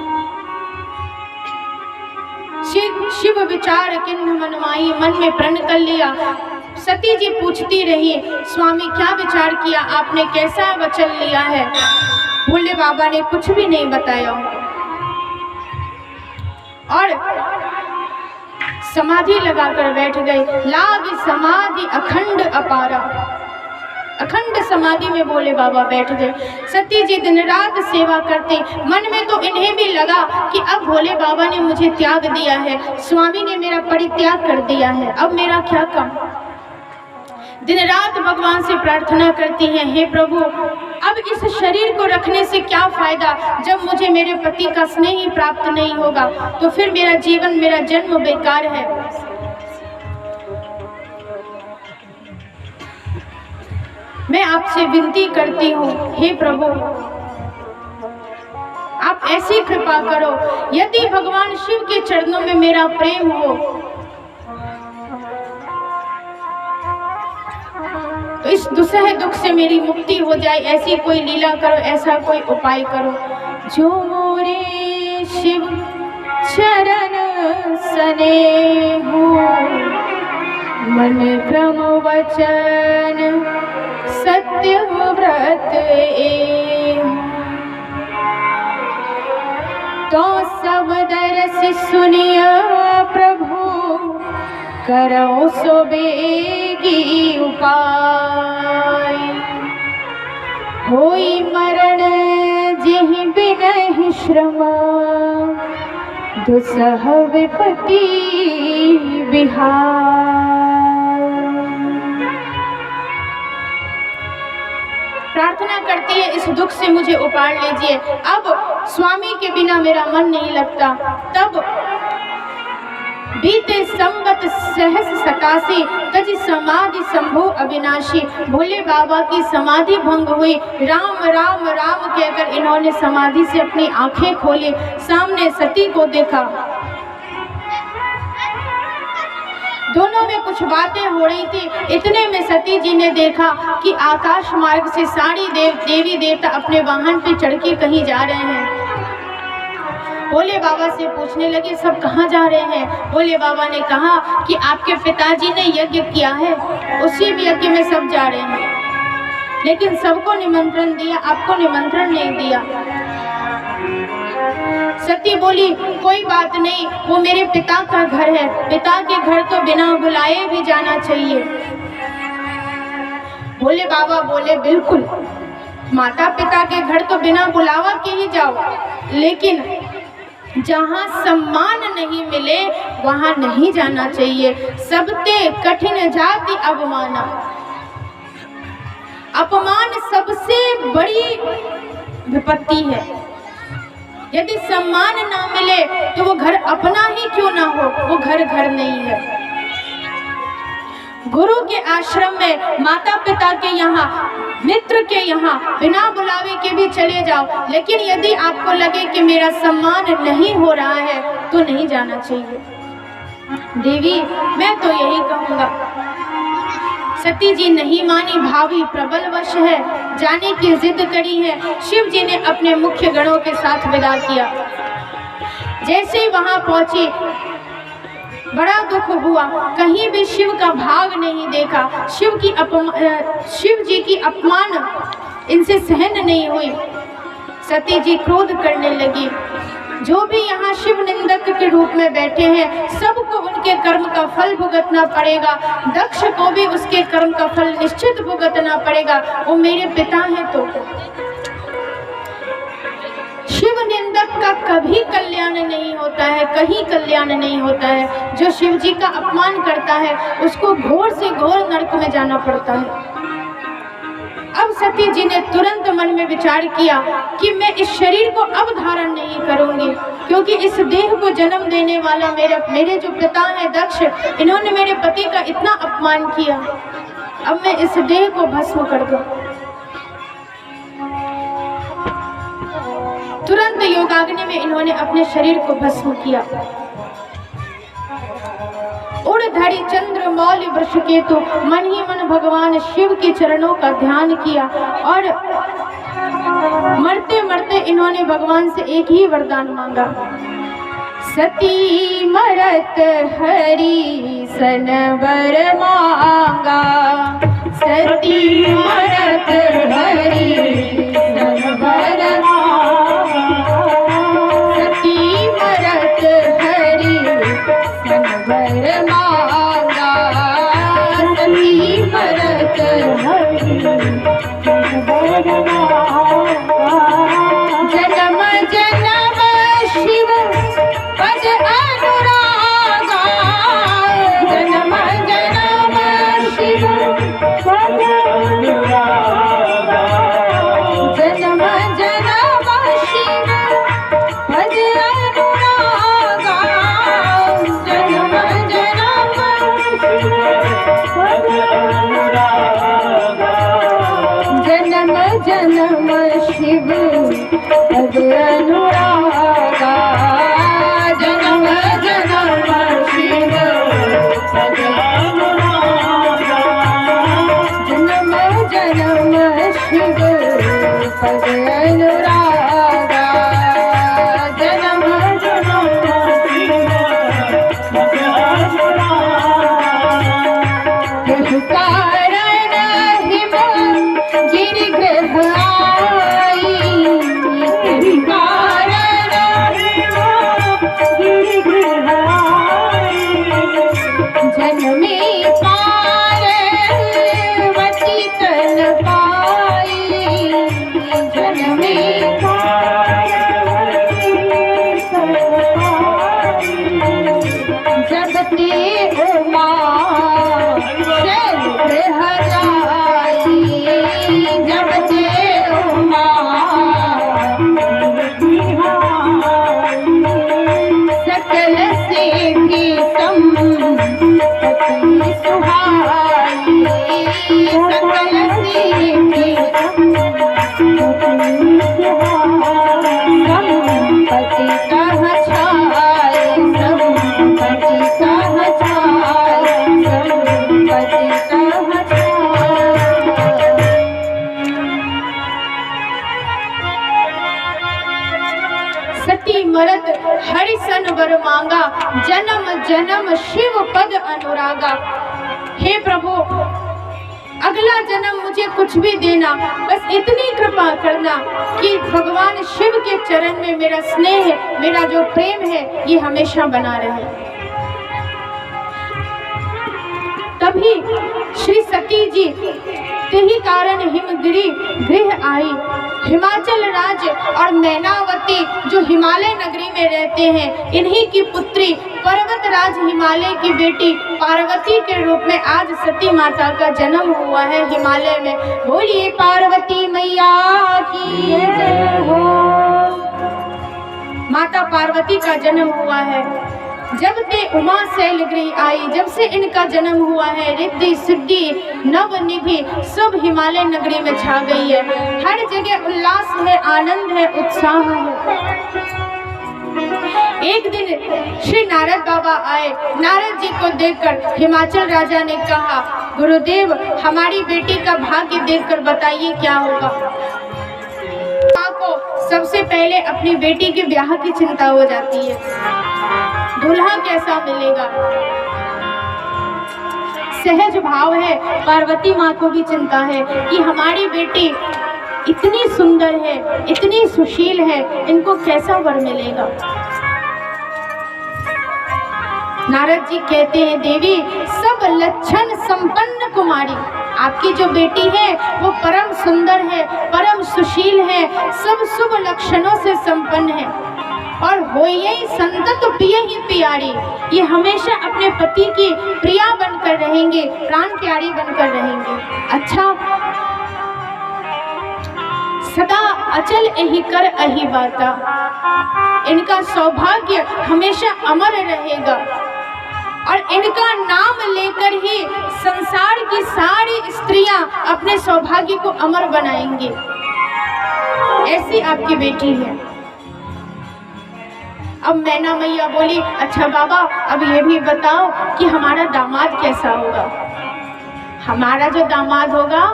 शिव विचार किन्न मनमाई, मन में प्रण कर लिया। सती जी पूछती रही, स्वामी क्या विचार किया आपने, कैसा वचन लिया है? भोले बाबा ने कुछ भी नहीं बताया और समाधि लगाकर बैठ गए। लाग समाधि अखंड अपारा, अखंड समाधि में भोले बाबा बैठ गए। सती जी दिन रात सेवा करते। मन में तो इन्हें भी लगा कि अब भोले बाबा ने मुझे त्याग दिया है, स्वामी ने मेरा परित्याग कर दिया है, अब मेरा क्या काम। दिन रात भगवान से प्रार्थना करती हैं, हे प्रभु अब इस शरीर को रखने से क्या फायदा, जब मुझे मेरे पति का स्नेह ही प्राप्त नहीं होगा तो फिर मेरा जीवन, मेरा जन्म बेकार है। मैं आपसे विनती करती हूँ, हे प्रभु आप ऐसी कृपा करो, यदि भगवान शिव के चरणों में मेरा प्रेम हो तो इस दुसह दुख से मेरी मुक्ति हो जाए। ऐसी कोई लीला करो, ऐसा कोई उपाय करो। जो मोरे शिव चरण सने हो, मन क्रम वचन सत्य व्रत तो सब दरस सुनिया प्रभु, करो सो बेगी उपाय। होई मरण जिहि बिनहि श्रम, दुसह विपत्ति बिहार। प्रार्थना करती है इस दुख से मुझे उबार लीजिए। अब स्वामी के बिना मेरा मन नहीं लगता। तब बीते संवत सहस 87 तज समाधि संभो अविनाशी। भोले बाबा की समाधि भंग हुई। राम राम राम कहकर इन्होंने समाधि से अपनी आंखें खोली, सामने सती को देखा। दोनों में कुछ बातें हो रही थी। इतने में सती जी ने देखा कि आकाश मार्ग से सारी देवी देवता अपने वाहन पे चढ़ के कहीं जा रहे हैं। भोले बाबा से पूछने लगे सब कहाँ जा रहे हैं। भोले बाबा ने कहा कि आपके पिताजी ने यज्ञ किया है, उसी यज्ञ में सब जा रहे हैं, लेकिन सबको निमंत्रण दिया, आपको निमंत्रण नहीं दिया। सती बोली कोई बात नहीं, वो मेरे पिता का घर है, पिता के घर तो बिना बुलाए भी जाना चाहिए। भोले बाबा बोले बिल्कुल, माता पिता के घर तो बिना बुलावा के ही जाओ, लेकिन जहाँ सम्मान नहीं मिले वहाँ नहीं जाना चाहिए। सबते कठिन जाति अवमाना। अपमान सबसे बड़ी विपत्ति है। यदि सम्मान ना मिले तो वो घर अपना ही क्यों ना हो, वो घर घर नहीं है। गुरु के आश्रम में, माता पिता के यहाँ, मित्र के यहाँ बिना बुलावे के भी चले जाओ, लेकिन यदि आपको लगे कि मेरा सम्मान नहीं हो रहा है तो नहीं जाना चाहिए। देवी मैं तो यही कहूँगा। सती जी नहीं मानी, भावी प्रबल वश है, जाने की जिद करी है। शिव जी ने अपने मुख्य गणों के साथ विदा किया। जैसे ही वहां पहुंची बड़ा दुख हुआ, कहीं भी शिव का भाग नहीं देखा। शिव जी की अपमान इनसे सहन नहीं हुई। सती जी क्रोध करने लगी। जो भी यहाँ शिव निंदक के रूप में बैठे हैं, सबको उनके कर्म का फल भुगतना पड़ेगा। दक्ष को भी उसके कर्म का फल निश्चित भुगतना पड़ेगा, वो मेरे पिता हैं। तो शिव निंदक का कभी कल्याण नहीं होता है, कहीं कल्याण नहीं होता है। जो शिव जी का अपमान करता है उसको घोर से घोर नरक में जाना पड़ता है। अब सती जी ने तुरंत मन में विचार किया कि मैं इस शरीर को अब धारण नहीं करूंगी, क्योंकि इस देह को जन्म देने वाला मेरे जो पिता हैं दक्ष, इन्होंने मेरे पति का इतना अपमान किया। अब मैं इस देह को भस्म कर दूं। तुरंत योगाग्नि में इन्होंने अपने शरीर को भस्म किया। उड़धरी चंद्र मौलि वृषकेतु, मन ही मन भगवान शिव के चरणों का ध्यान किया और मरते मरते इन्होंने भगवान से एक ही वरदान मांगा। सती मरत हरि सन वर मांगा। सती मरत हरि सन वर मांगा। सती मरत हरि सन वर मांगा। सती मरत हरि सन वर मांगा। जन्म जन्म शिव पद अनुरागा। जन्म जन्म शिव पद अनुरागा। जन्म जन्म शिव पद अनुरागा। जन्म जन्म शिव पद अनुरागा। जन्म जन्म शिव पद अनुरागा। जन्म जन्म शिव पद अनुरागा। जन्म जन्म शिव पद अनुरागा। जन्म जन्म शिव पद अनुरागा। कारण हिम गिरिग्रह आई। पति मरत हरिसन वर मांगा, जन्म जन्म शिव पद अनुरागा। हे प्रभु, अगला जन्म मुझे कुछ भी देना, बस इतनी कृपा करना कि भगवान शिव के चरण में मेरा स्नेह, मेरा जो प्रेम है ये हमेशा बना रहे। तभी श्री सती जी तेहि कारण हिमगिरी गृह आई। हिमाचल राज्य और मैनावती जो हिमालय नगरी में रहते हैं, इन्हीं की पुत्री पर्वतराज हिमालय की बेटी पार्वती के रूप में आज सती माता का जन्म हुआ है हिमालय में। बोलिए पार्वती मैया की जय हो। माता पार्वती का जन्म हुआ है। जब ते उमा शैलगृह आई, जब से इनका जन्म हुआ है, रिद्धि सिद्धि नवनिधि सब हिमालय नगरी में छा गई है। हर जगह उल्लास है, आनंद है, उत्साह है। एक दिन श्री नारद बाबा आए। नारद जी को देखकर हिमाचल राजा ने कहा, गुरुदेव हमारी बेटी का भाग्य देखकर बताइए क्या होगा। माँ को सबसे पहले अपनी बेटी के ब्याह की चिंता हो जाती है, दूल्हा कैसा मिलेगा। सहज भाव है, पार्वती माँ को भी चिंता है कि हमारी बेटी इतनी सुंदर है, इतनी सुशील है, इनको कैसा वर मिलेगा। नारद जी कहते हैं, देवी सब लक्षण संपन्न कुमारी, आपकी जो बेटी है वो परम सुंदर है, परम सुशील है, सब शुभ लक्षणों से संपन्न है और होइए संतत प्रिय ही प्यारी। ये हमेशा अपने पति की प्रिया बनकर रहेंगे, प्राण प्यारी बनकर रहेंगे। अच्छा, सदा अचल एहि कर अहि बाता, इनका सौभाग्य हमेशा अमर रहेगा और इनका नाम लेकर ही संसार की सारी स्त्रियां अपने सौभाग्य को अमर बनाएंगी। ऐसी आपकी बेटी है। अब मैना मैया बोली, अच्छा बाबा अब ये भी बताओ कि हमारा दामाद कैसा होगा। हमारा जो दामाद होगा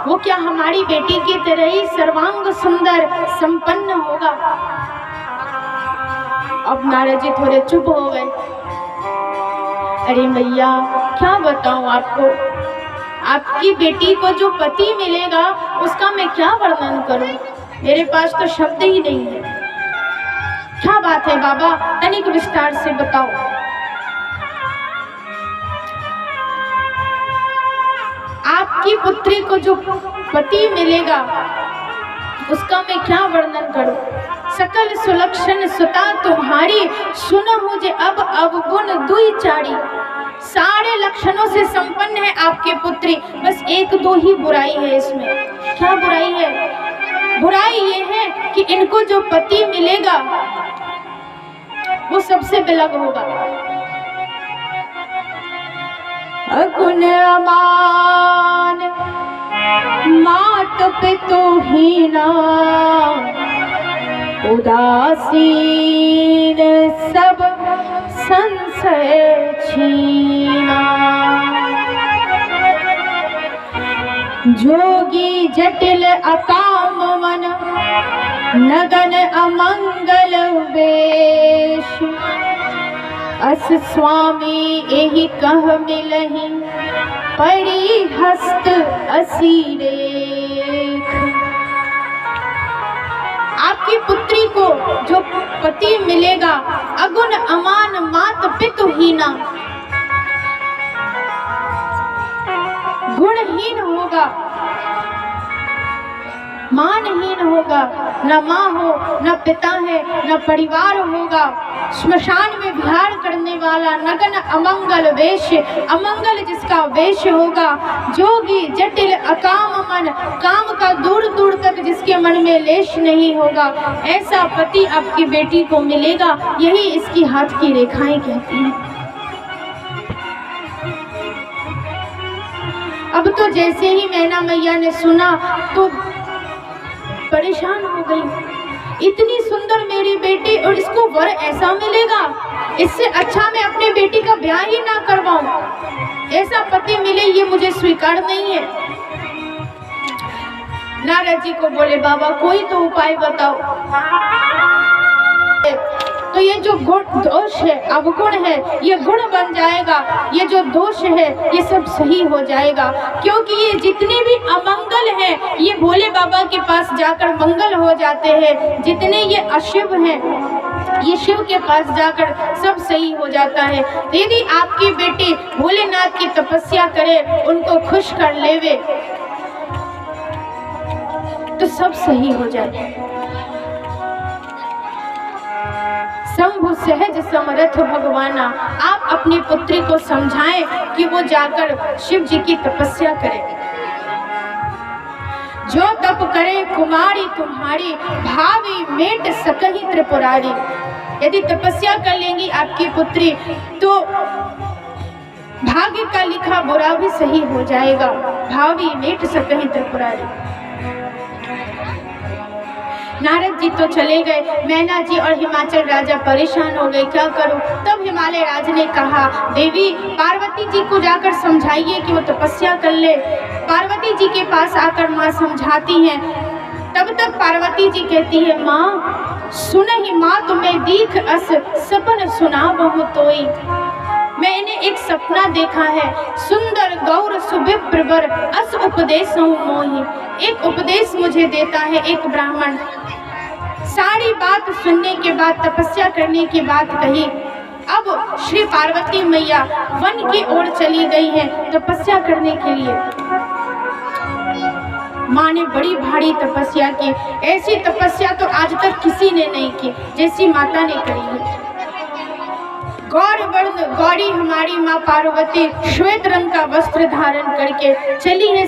वो क्या हमारी बेटी की तरह ही सर्वांग सुंदर संपन्न होगा। अब नारद जी थोड़े चुप हो गए। अरे मैया क्या बताऊं आपको, आपकी बेटी को जो पति मिलेगा उसका मैं क्या वर्णन करूं, मेरे पास तो शब्द ही नहीं है। क्या बात है बाबा, तनिक विस्तार से बताओ। आपकी पुत्री को जो पति मिलेगा उसका मैं क्या वर्णन करूं। सकल सुलक्षण सुता तुम्हारी, सुनहु जे अब अवगुण दुई चारी। सारे लक्षणों से संपन्न है आपके पुत्री, बस एक दो ही बुराई है इसमें। क्या बुराई है? बुराई ये है कि इनको जो पति मिलेगा वो सबसे बिलग होगा। अगुण अमान मात पितु हीना, उदासीन सब संशय छीना। जोगी जटिल अकाम मन, नगन अमंगल वेश। अस स्वामी एहि कह मिलहि, पड़ी हस्त असी रेख। आपकी पुत्री को जो पति मिलेगा अगुण अमान मात पितु हीना, गुणहीन होगा, मानहीन होगा, न माँ हो न पिता है न परिवार होगा। श्मशान में विहार करने वाला, नगन अमंगल वेश, अमंगल जिसका वेश होगा। जोगी जटिल अकाम मन, काम का दूर दूर तक जिसके मन में लेश नहीं होगा, ऐसा पति आपकी बेटी को मिलेगा। यही इसकी हाथ की रेखाएं कहती हैं। अब तो जैसे ही मैना मैया ने सुना तो परेशान हो गई। इतनी सुंदर मेरी बेटी और इसको वर ऐसा मिलेगा, इससे अच्छा मैं अपनी बेटी का ब्याह ही ना करवाऊं। ऐसा पति मिले ये मुझे स्वीकार नहीं है। नारद जी को बोले, बाबा कोई तो उपाय बताओ। तो ये जो गुण दोष है, अवगुण है, ये गुण बन जाएगा, ये जो दोष है ये सब सही हो जाएगा। क्योंकि ये जितने भी अमंगल हैं ये भोले बाबा के पास जाकर मंगल हो जाते हैं, जितने ये अशुभ हैं ये शिव के पास जाकर सब सही हो जाता है। यदि आपकी बेटी भोलेनाथ की तपस्या करे, उनको खुश कर लेवे, तो सब सही हो जाए। शंभु सहज समरथ भगवाना, आप अपनी पुत्री को समझाएं कि वो जाकर शिव जी की तपस्या करे। जो तप करे कुमारी तुम्हारी, भावी मेट सकहि त्रिपुरारी। यदि तपस्या कर लेंगी आपकी पुत्री तो भाग्य का लिखा बुरा भी सही हो जाएगा। भावी मेट सकहि त्रिपुरारी। नारद जी तो चले गए, मैना जी और हिमाचल राजा परेशान हो गए, क्या करूं। तब हिमालय राज ने कहा, देवी पार्वती जी को जाकर समझाइए कि वो तपस्या कर ले। पार्वती जी के पास आकर माँ समझाती हैं। तब तक पार्वती जी कहती है, माँ सुन ही माँ तुम्हें दीख अस सपन सुना बहु तोई। मैंने एक सपना देखा है, सुंदर गौर सुविप्र वर अस उपदेश मोहि। एक उपदेश मुझे देता है एक ब्राह्मण। सारी बात सुनने के बाद, तपस्या करने की बात कही। अब श्री पार्वती मैया वन की ओर चली गई हैं तपस्या करने के लिए। माँ ने बड़ी भारी तपस्या की। ऐसी तपस्या तो आज तक किसी ने नहीं की जैसी माता ने करी है। गौर वर्ण गौरी हमारी माँ पार्वती श्वेत रंग का वस्त्र धारण करके चली है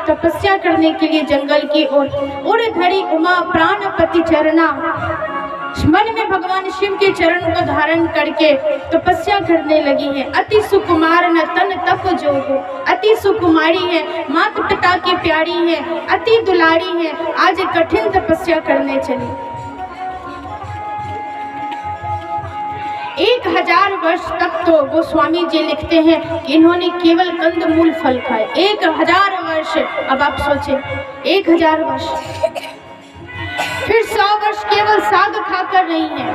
तपस्या करने के लिए जंगल की ओर। उड़ धरी उमा प्राणपति चरना, मन में भगवान शिव के चरण को धारण करके तपस्या करने लगी है। अति सुकुमार न तन तप जोगो, अति सुकुमारी है, माता पिता की प्यारी है, अति दुलारी है, आज कठिन तपस्या करने चली। 1000 वर्ष तक तो गोस्वामी जी लिखते हैं कि इन्होंने केवल कंदमूल फल खाए। 1000 वर्ष। अब आप सोचें 1000 वर्ष, फिर 100 वर्ष केवल साग खाकर रही हैं,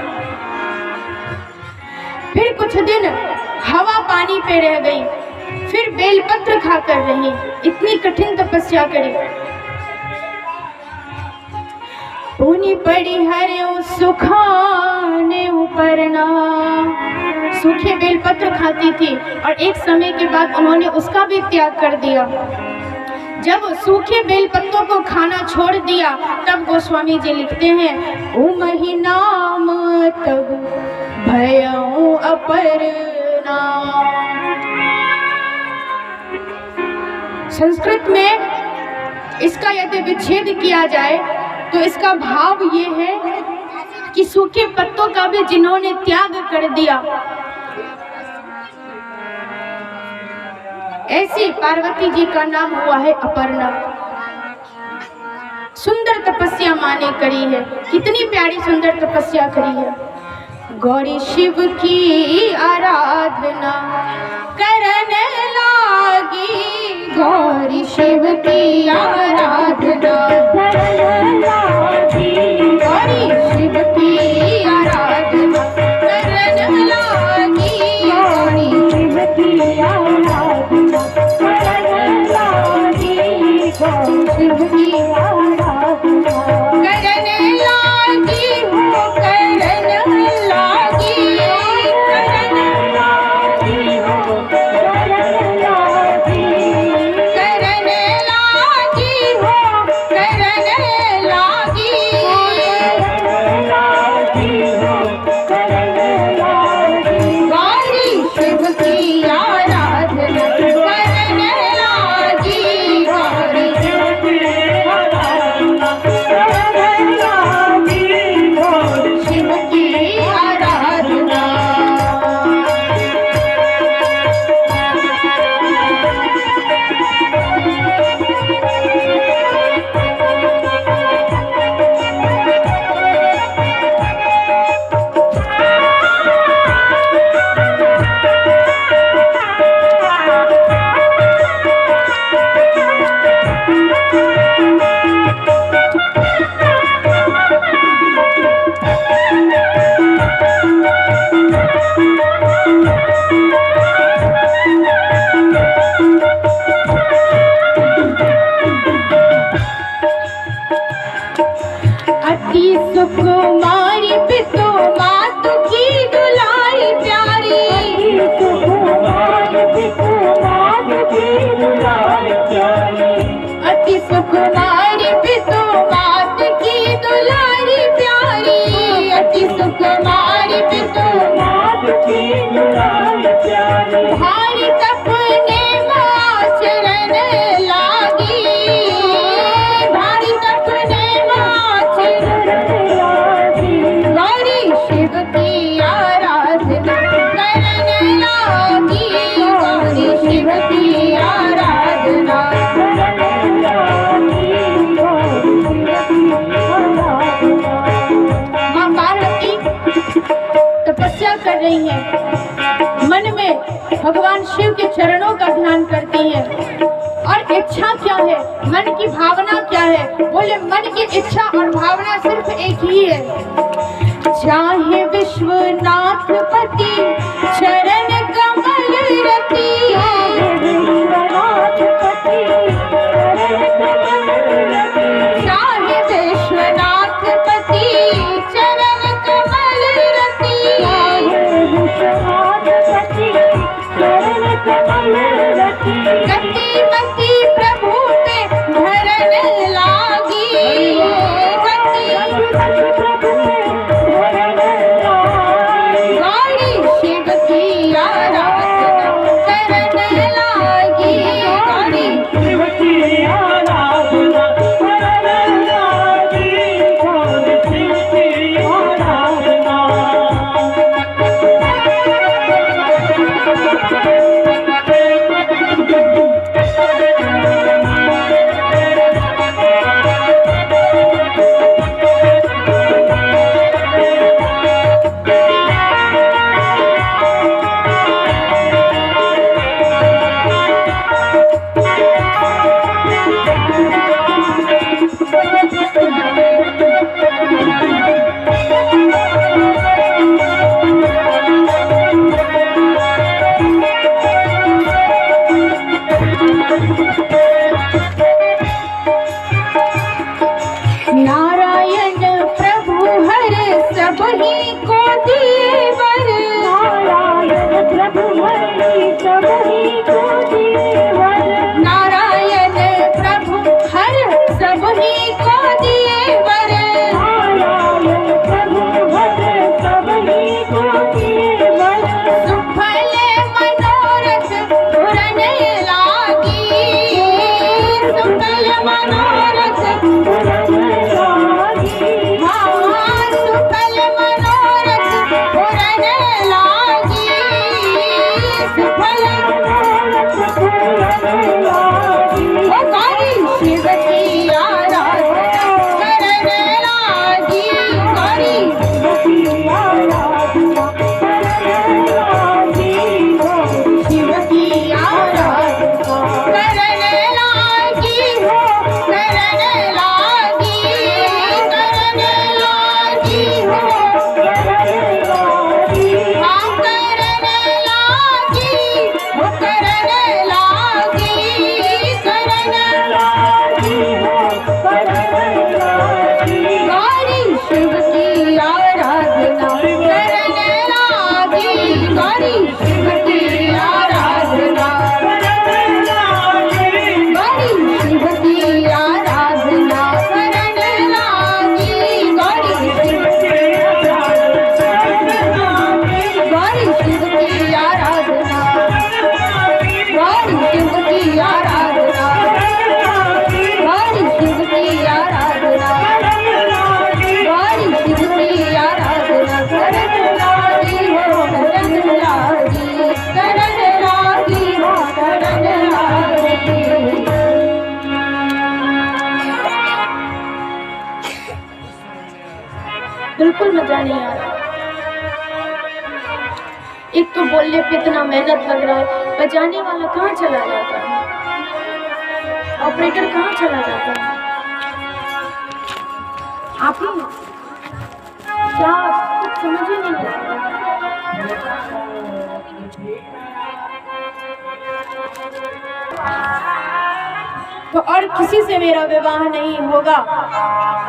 फिर कुछ दिन हवा पानी पे रह गई, फिर बेलपत्र खाकर रही। इतनी कठिन तपस्या करी। पुनि पड़ी हरे सुखाने उपरना, सूखे बेलपत्र खाती थी और एक समय के बाद उन्होंने उसका भी त्याग कर दिया। जब सूखे बेलपत्तों को खाना छोड़ दिया तब गोस्वामी जी लिखते हैं, उमहि नाम तब भयउ अपरना। संस्कृत में इसका यदि विच्छेद किया जाए तो इसका भाव ये है कि सूखे पत्तों का भी जिन्होंने त्याग कर दिया, ऐसी पार्वती जी का नाम हुआ है अपर्णा। सुंदर तपस्या माँ ने करी है, कितनी प्यारी सुंदर तपस्या करी है। गौरी शिव की आराधना करने लागी, गौरी शिव की आराधना करने लागी, गौरी शिव की आराधना करने लागी, गौरी शिव की आराधना करने लागी, गौरी शिव की आराधना करने लागी हो, करने लागी, करने लागी हो, करने लागी, करने लागी हो, करने सुकुमारी पितु मातु की दुलारी प्यारी, अति सुकुमारी पितु मातु की दुलारी प्यारी, अति सुकुमारी पितु मातु की दुलारी प्यारी। भारी तपने आचरण लागी, भारी तपने आचरण लागी, गौरी शिव की आराधना करने लागी, गौरी शिव की आराधना माँ पार्वती तपस्या कर रही है, मन में भगवान शिव के चरणों का ध्यान करती है। और इच्छा क्या है, मन की भावना क्या है? बोले मन की इच्छा और भावना सिर्फ एक ही है, चाहे विश्वनाथ पति चरण कमल रति, चाहे विश्वनाथ पति चरण कमल रति, गति मति प्रभु पे धरन लागी, गति गौरी शिव की आराधना करन लागी, गौरी शिव की आराधना करन लागी, गौरी शिव की आराधना। नारायण प्रभु हर सब ही को दिए वर, नारायण प्रभु हर सब ही को दिए वर, नारायण प्रभु हर सब ही को दिए वर, नारायण प्रभु हर सब ही को दिए वर, सुफल मनोरथ पूरन लागी, सुफल मनोरथ पूरन लागी, सुफल मनोरथ पूरन लागी, सुफल मनोरथ पूरन लागी, ओ गौरी शिव की आराधना करन लागी, गौरी शिव की आराधना करन लागी, शिव की आराधना करन लागी, करन लागी, करन लागी, करन लागी, हाँ करन लागी, वो करन लागी, करन लागी, वो करन लागी, गौरी शिव की आराधना करन लागी, गौरी शिव की आराधना करन लागी, गौरी शिव की आराधना करन लागी, गौरी शिव की आराधना, गौरी शिव की आराधना, गौरी शिव की आराधना, गौरी शिव की आराधना, गौरी शिव की आराधना करन लागी, हो करन लागी, करन लागी, हो करन लागी। बिल्कुल मजा नहीं आ रहा, एक तो बोलने पे इतना मेहनत लग रहा है, बजाने वाला कहाँ चला जाता है, ऑपरेटर कहाँ चला जाता है, आप ही क्या कुछ समझ ही नहीं आ रहा। तो और किसी से मेरा विवाह नहीं होगा,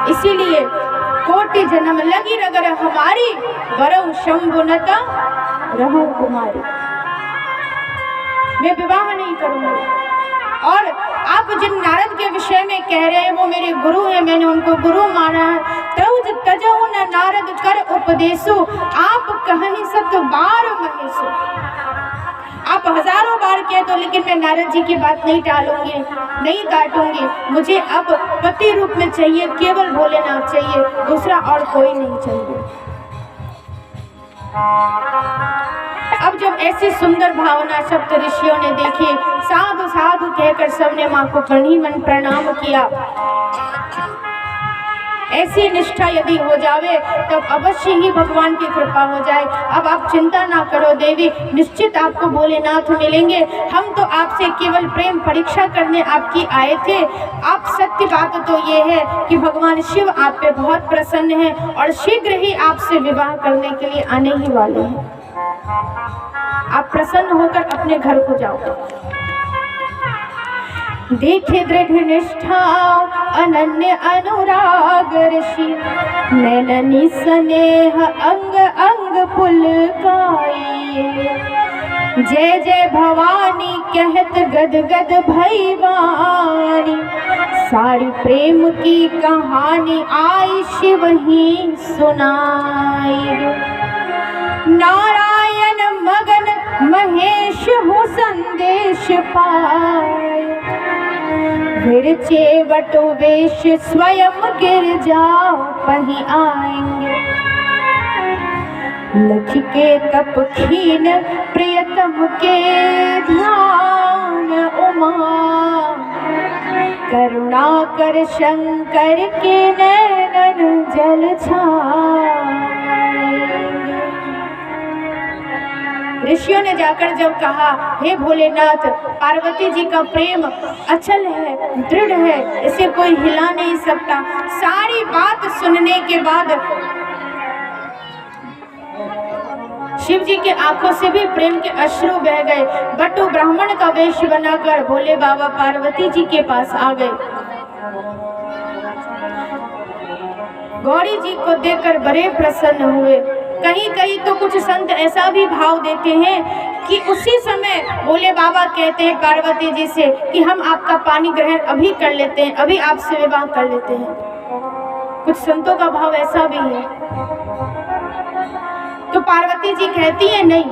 इसीलिए कोटि जन्म लगी रगर हमारी, वरऊ शंभुनता रहूं कुमारी। मैं विवाह नहीं करूंगी। और आप जिन नारद के विषय में कह रहे हैं वो मेरे गुरु हैं, मैंने उनको गुरु माना है। तउज तजहु न नारद कर उपदेशो, आप कहीं सत बार महेशो। आप हजारों बार कह दो, लेकिन मैं नारद जी की बात नहीं टालूंगी, नहीं काटूंगी। मुझे अब पति रूप में चाहिए, केवल भोलेनाथ चाहिए, दूसरा और कोई नहीं चाहिए। अब जब ऐसी सुंदर भावना सप्त ऋषियों ने देखी, साधु साधु कहकर सबने मां को बड़ी मन प्रणाम किया। ऐसी निष्ठा यदि हो जावे तब अवश्य ही भगवान की कृपा हो जाए। अब आप चिंता ना करो देवी, निश्चित आपको भोलेनाथ मिलेंगे। हम तो आपसे केवल प्रेम परीक्षा करने आपकी आए थे। आप सत्य बात तो ये है कि भगवान शिव आप पे बहुत प्रसन्न हैं और शीघ्र ही आपसे विवाह करने के लिए आने ही वाले हैं। आप प्रसन्न होकर अपने घर को जाओ। देखे दृढ़ निष्ठा अनन्य अनुराग ऋषि, नैननी स्नेह अंग अंग पुलकाई। जय जय भवानी कहत गद गद भैवानी, सारी प्रेम की कहानी आई शिव ही सुनाई। नारायण मगन महेश हो संदेश पाए, विरचे वटो वेश स्वयं गिर जाओ कहीं आएंगे। लख के तप खीन प्रियतम के ध्यान उमा, करुणा कर शंकर के नैनन जल छाए। ऋषियों ने जाकर जब कहा, हे भोलेनाथ, पार्वती जी का प्रेम अचल है, दृढ़ है, इसे कोई हिला नहीं सकता। सारी बात सुनने के बाद शिव जी के आंखों से भी प्रेम के अश्रु बह गए। बटू ब्राह्मण का वेश बनाकर भोले बाबा पार्वती जी के पास आ गए। गौरी जी को देखकर बड़े प्रसन्न हुए। कहीं कहीं तो कुछ संत ऐसा भी भाव देते हैं कि उसी समय भोले बाबा कहते हैं पार्वती जी से कि हम आपका पानी ग्रहण अभी कर लेते हैं, अभी आपसे विवाह कर लेते हैं। कुछ संतों का भाव ऐसा भी है। तो पार्वती जी कहती है, नहीं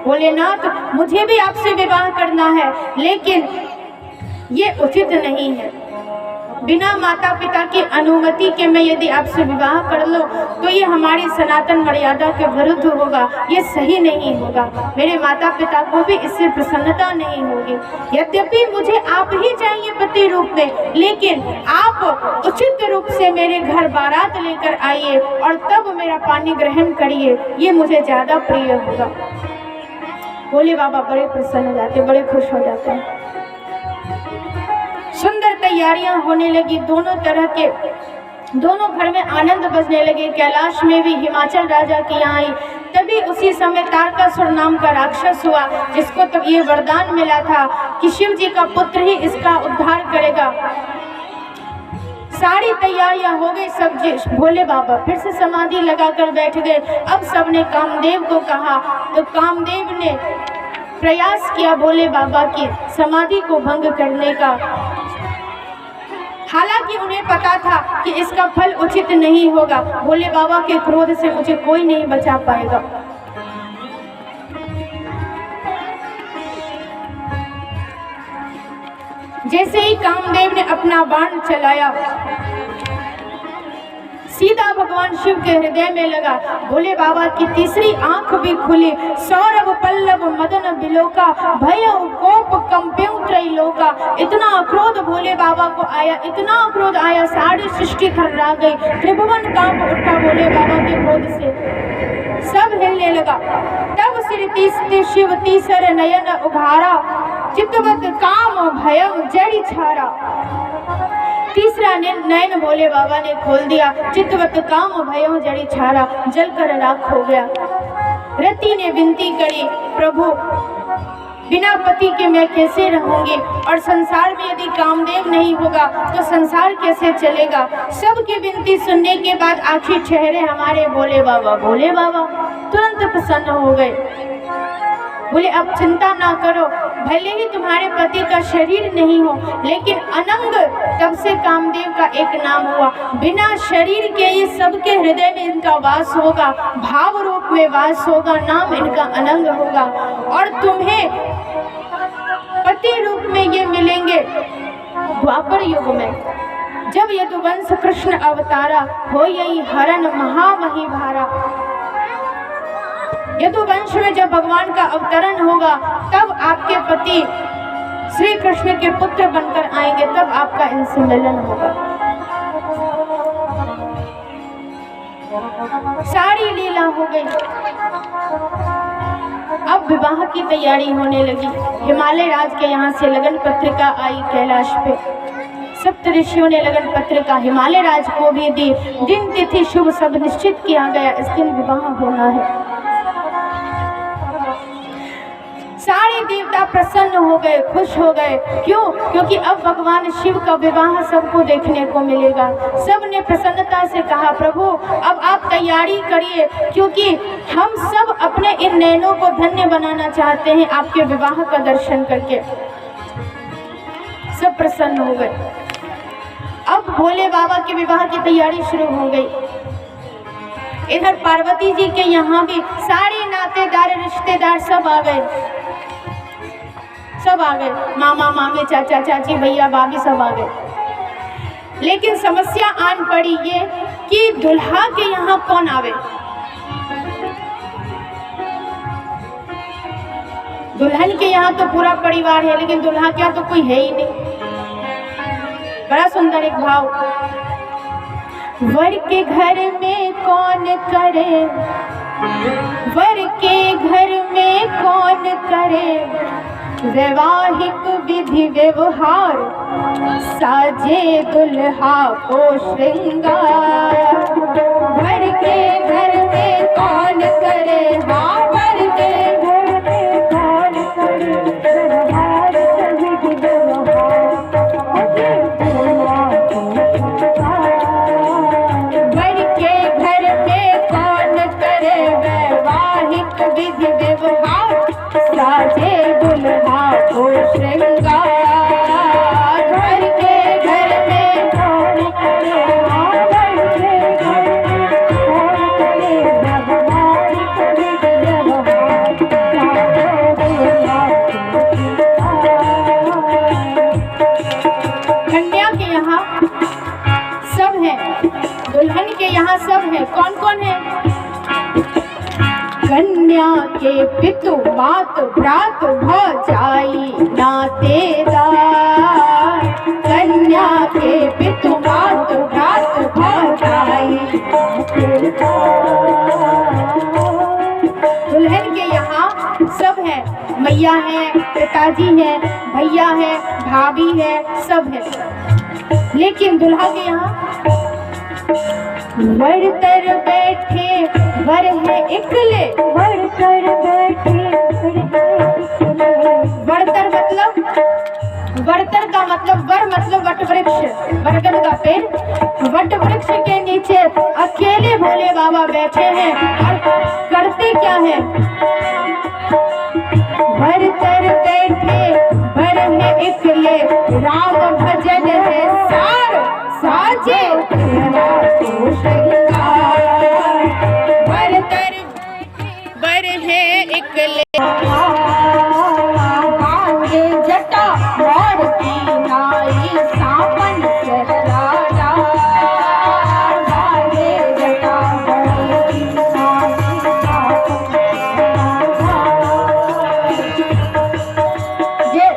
भोलेनाथ, मुझे भी आपसे विवाह करना है, लेकिन ये उचित नहीं है। बिना माता पिता की अनुमति के मैं यदि आपसे विवाह कर लो तो ये हमारी सनातन मर्यादा के विरुद्ध होगा, ये सही नहीं होगा। मेरे माता पिता को भी इससे प्रसन्नता नहीं होगी। यद्यपि मुझे आप ही चाहिए पति रूप में, लेकिन आप उचित रूप से मेरे घर बारात लेकर आइए और तब मेरा पानी ग्रहण करिए, ये मुझे ज्यादा प्रिय होगा। भोले बाबा बड़े प्रसन्न हो जाते, बड़े खुश हो जाते हैं। सुंदर तैयारियां होने लगी, दोनों घर में आनंद बजने लगे। कैलाश में भी हिमाचल राजा की यहाँ आई। तभी उसी समय तारकासुर नाम का राक्षस हुआ, जिसको तब ये वरदान मिला था कि शिव जी का पुत्र ही इसका उद्धार करेगा। सारी तैयारियां हो गई, सब भोले बाबा फिर से समाधि लगाकर बैठ गए। अब सबने कामदेव को कहा, तो कामदेव ने प्रयास किया भोले बाबा की समाधि को भंग करने का। हालांकि उन्हें पता था कि इसका फल उचित नहीं होगा। भोले बाबा के क्रोध से मुझे कोई नहीं बचा पाएगा। जैसे ही कामदेव ने अपना बाण चलाया, सीधा भगवान शिव के हृदय में लगा। भोले बाबा की तीसरी आंख भी खुली। सौरभ पल्लव मदन बिलोका, भय कोप कंप्यू त्रैलोका। इतना क्रोध भोले बाबा को आया, इतना क्रोध आया, सारी सृष्टि थर्रा गई। त्रिभुवन कांप उठा भोले बाबा के क्रोध से, सब हिलने लगा। तब श्री शिव तीसर नयन उघारा, चित्तवत काम भयम जड़ी छारा। तीसरा नयन भोले बाबा ने खोल दिया। चित्तवत काम भयो जड़ी छारा, जलकर राख हो गया। रति ने विनती करी, प्रभु बिना पति के मैं कैसे रहूंगी, और संसार में यदि कामदेव नहीं होगा तो संसार कैसे चलेगा। सबकी विनती सुनने के बाद आखिर ठहरे हमारे भोले बाबा। भोले बाबा तुरंत प्रसन्न हो गए, बोले अब चिंता ना करो, भले ही तुम्हारे पति का शरीर नहीं हो लेकिन अनंग तब से कामदेव का एक नाम हुआ। बिना शरीर के ये सबके हृदय में इनका वास होगा, भाव रूप में वास होगा, नाम इनका अनंग होगा, और तुम्हें पति रूप में ये मिलेंगे द्वापर युग में। जब यदुवंश कृष्ण अवतारा हो यही हरण महामही भारा। यदुवंश में जब भगवान का अवतरण होगा तब आपके पति श्री कृष्ण के पुत्र बनकर आएंगे, तब आपका इनसे मिलन होगा। सारी लीला हो गई। अब विवाह की तैयारी होने लगी। हिमालय राज के यहाँ से लगन पत्रिका आई कैलाश पे। सप्त ऋषियों ने लगन पत्रिका हिमालय राज को भी दी। दिन तिथि शुभ सब निश्चित किया गया, इस दिन विवाह होना है। सारे देवता प्रसन्न हो गए, खुश हो गए। क्यों? क्योंकि अब भगवान शिव का विवाह सबको देखने को मिलेगा। सब ने प्रसन्नता से कहा प्रभु अब आप तैयारी करिए, क्योंकि हम सब अपने इन नैनों को धन्य बनाना चाहते हैं आपके विवाह का दर्शन करके। सब प्रसन्न हो गए। अब भोले बाबा के विवाह की तैयारी शुरू हो गई। इधर पार्वती जी के यहाँ भी सारे नातेदार रिश्तेदार सब आ गए, सब आ गए। मामा मामी चाचा चाची भैया भाभी सब आ गए। लेकिन समस्या आन पड़ी ये कि दुल्हा के यहाँ कौन आवे। दुल्हन के यहाँ तो पूरा परिवार है, लेकिन दुल्हा के यहाँ तो कोई है ही नहीं। बड़ा सुंदर एक भाव। वर के घर में कौन करे, वर के घर में कौन करे वैवाहिक विधि व्यवहार, साजे दुल्हा को श्रृंगार। वर के घर में कौन करे, हाँ वर के घर में कौन करे वैवाहिक विधि व्यवहार, वर के घर में कौन करे वैवाहिक विधि व्यवहार, साजे दुल्हा को श्रृंगार। घर के घर में कौन करे, घर के घर में कौन करे वैवाहिक विधि व्यवहार, कन्या के यहाँ सब है, दुल्हन के यहाँ सब है। कौन कौन है? कन्या के पितु मात भ्रात भौजाई नातेदार। कन्या के पितु मात भ्रात भौजाई। दुल्हन के यहाँ सब है, मैया है, पिताजी है, भैया है, भाभी है, सब है। लेकिन दुल्हा के यहाँ वर तर बैठे वर है इकले, वर तर बैठे वरतर मतलब, वरतर का मतलब वर मतलब वट वृक्ष, बरगद का पेड़। वट वृक्ष के नीचे अकेले भोले बाबा बैठे हैं और करते क्या है? वर तर बैठे वर है इकले, राम भजन है सार, साजे वर तर वर है इकले, जटा मोर की नाई सावन सहरा जटा मोर की ये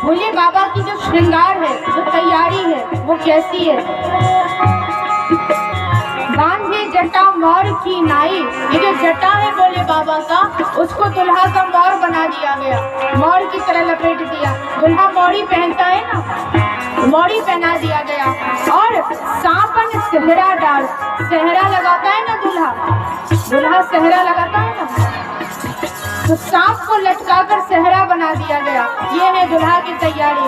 भोले बाबा की जो श्रृंगार है, जो तैयारी है, वो कैसी है? बांधे जटा मोर की नाई। ये जो जटा है भोले बाबा का, उसको दुल्हा का मोर बना दिया गया, मोर की तरह लपेट दिया। दुल्हा मोरी पहनता है ना, मोरी पहना दिया गया। और सांपन सेहरा डाल, सेहरा लगाता है ना दूल्हा, दूल्हा सेहरा लगाता है ना, तो सांप को लटकाकर सेहरा बना दिया गया। ये है दुल्हा की तैयारी।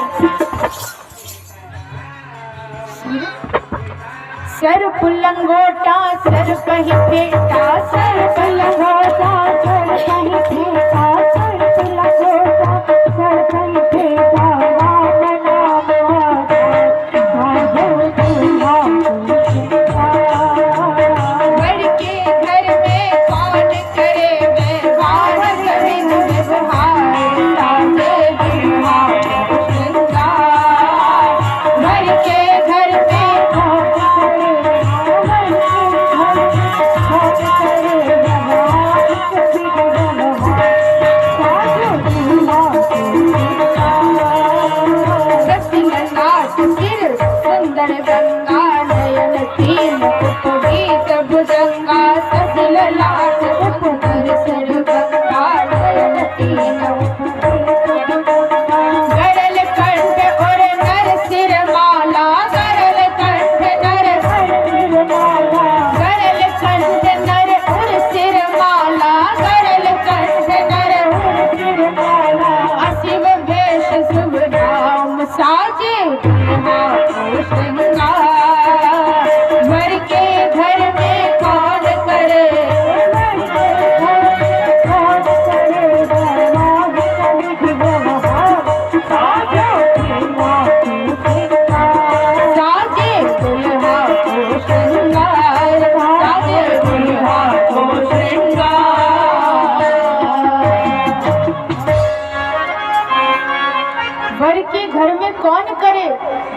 सर पुलंगोटा सर कहीं फेंटा, सर पुलंगोटा सर कहीं फेंटा, सर पुलंगोटा सर कहीं फेंटा,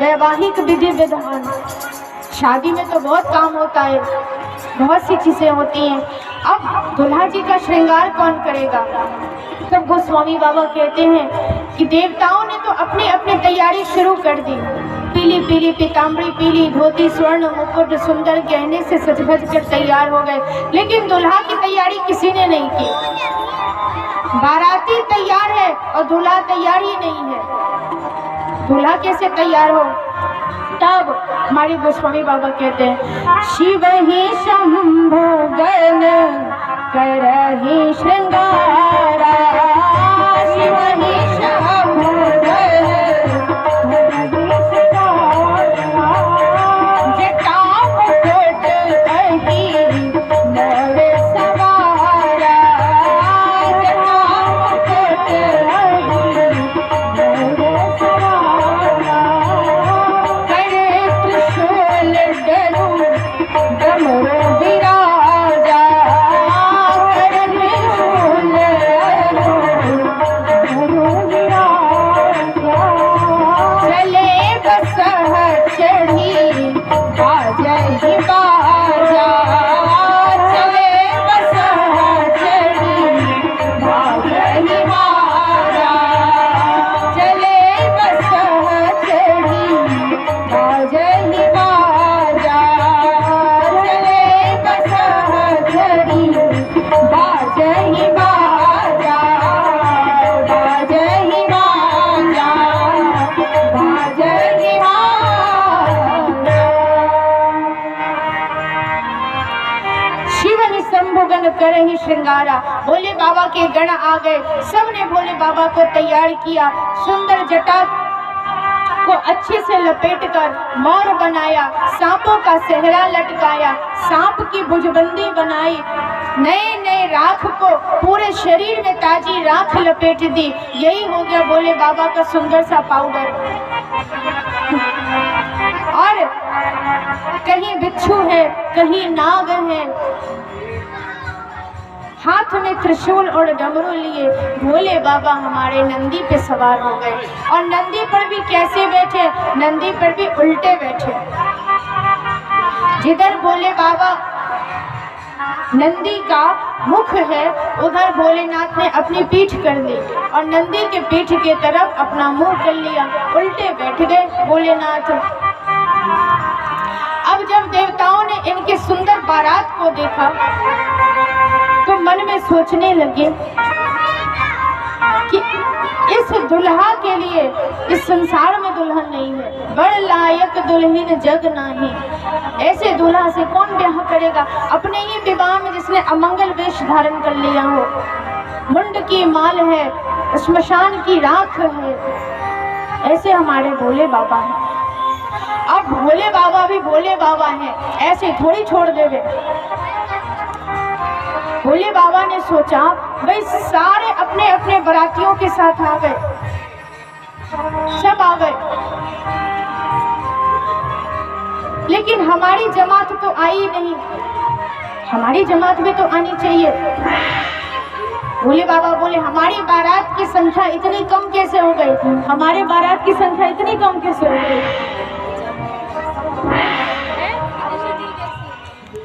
वैवाहिक विधि विधान। शादी में तो बहुत काम होता है, बहुत सी चीजें होती हैं। अब दुल्हा जी का श्रृंगार कौन करेगा? तब गोस्वामी बाबा कहते हैं कि देवताओं ने तो अपनी अपनी तैयारी शुरू कर दी। पीली पीली पीताम्बरी, पीली धोती, स्वर्ण मुकुट, सुंदर गहने से सज धज कर तैयार हो गए, लेकिन दुल्हा की तैयारी किसी ने नहीं की। बाराती तैयार है और दूल्हा तैयार ही नहीं है। दूल्हा कैसे तैयार हो? तब हमारे गोस्वामी बाबा कहते हैं, शिव ही शंभो गण करहि श्रृंगारा, शिव ही शंभो गण करहि श्रृंगारा, जटा मुकुट अहि नर सवारा, जटा मुकुट अहि नर सवारा, डमरू विराजा, कर त्रिशूल डमरू विराजा, चले बसह चढ़ी बाजहि बाजा, चले बसह चढ़ी बाजहि बाजा, चले बसह चढ़ी बाजहि बाजा, बाजहि बाजा, बाजहि बाजा, बाजहि बाजा। शिव ही शंभु गण करहि श्रृंगारा। भोले बाबा के गण आ गए, सबने भोले बाबा को तैयार किया। सुंदर जटा को अच्छे से लपेटकर मोर बनाया, सांपों का सेहरा लटकाया, सांप की भुजबंदी बनाई, नए नए राख को पूरे शरीर में ताजी राख लपेट दी। यही हो गया भोले बाबा का सुंदर सा पाउडर। और कहीं बिच्छू है, कहीं नाग है, हाथ में त्रिशूल और डमरू लिए भोले बाबा हमारे नंदी पे सवार हो गए। और नंदी पर भी कैसे बैठे? नंदी पर भी उल्टे बैठे। जिधर भोले बाबा नंदी का मुख है, उधर भोलेनाथ ने अपनी पीठ कर ली और नंदी के पीठ के तरफ अपना मुंह कर लिया, उल्टे बैठ गए भोलेनाथ। अब जब देवताओं ने इनके सुंदर बारात को देखा तो मन में सोचने लगे कि इस दुल्हा के लिए इस संसार में दुल्हन नहीं है, बड़ लायक दुल्हन जग नाही। ऐसे दूल्हा से कौन ब्याह करेगा? अपने ही विवाह में जिसने अमंगल वेश धारण कर लिया हो। मुंड की माल है, श्मशान की राख है। ऐसे हमारे भोले बाबा हैं। अब भोले बाबा भी भोले बाबा हैं, ऐसे थोड़ी छोड़ देवे। भोले बाबा ने सोचा भाई सारे अपने अपने बारातियों के साथ आ गए, सब आ गए, लेकिन हमारी जमात तो आई नहीं, हमारी जमात में तो आनी चाहिए। भोले बाबा बोले हमारी बारात की संख्या इतनी कम कैसे हो गई, हमारे बारात की संख्या इतनी कम कैसे हो गई।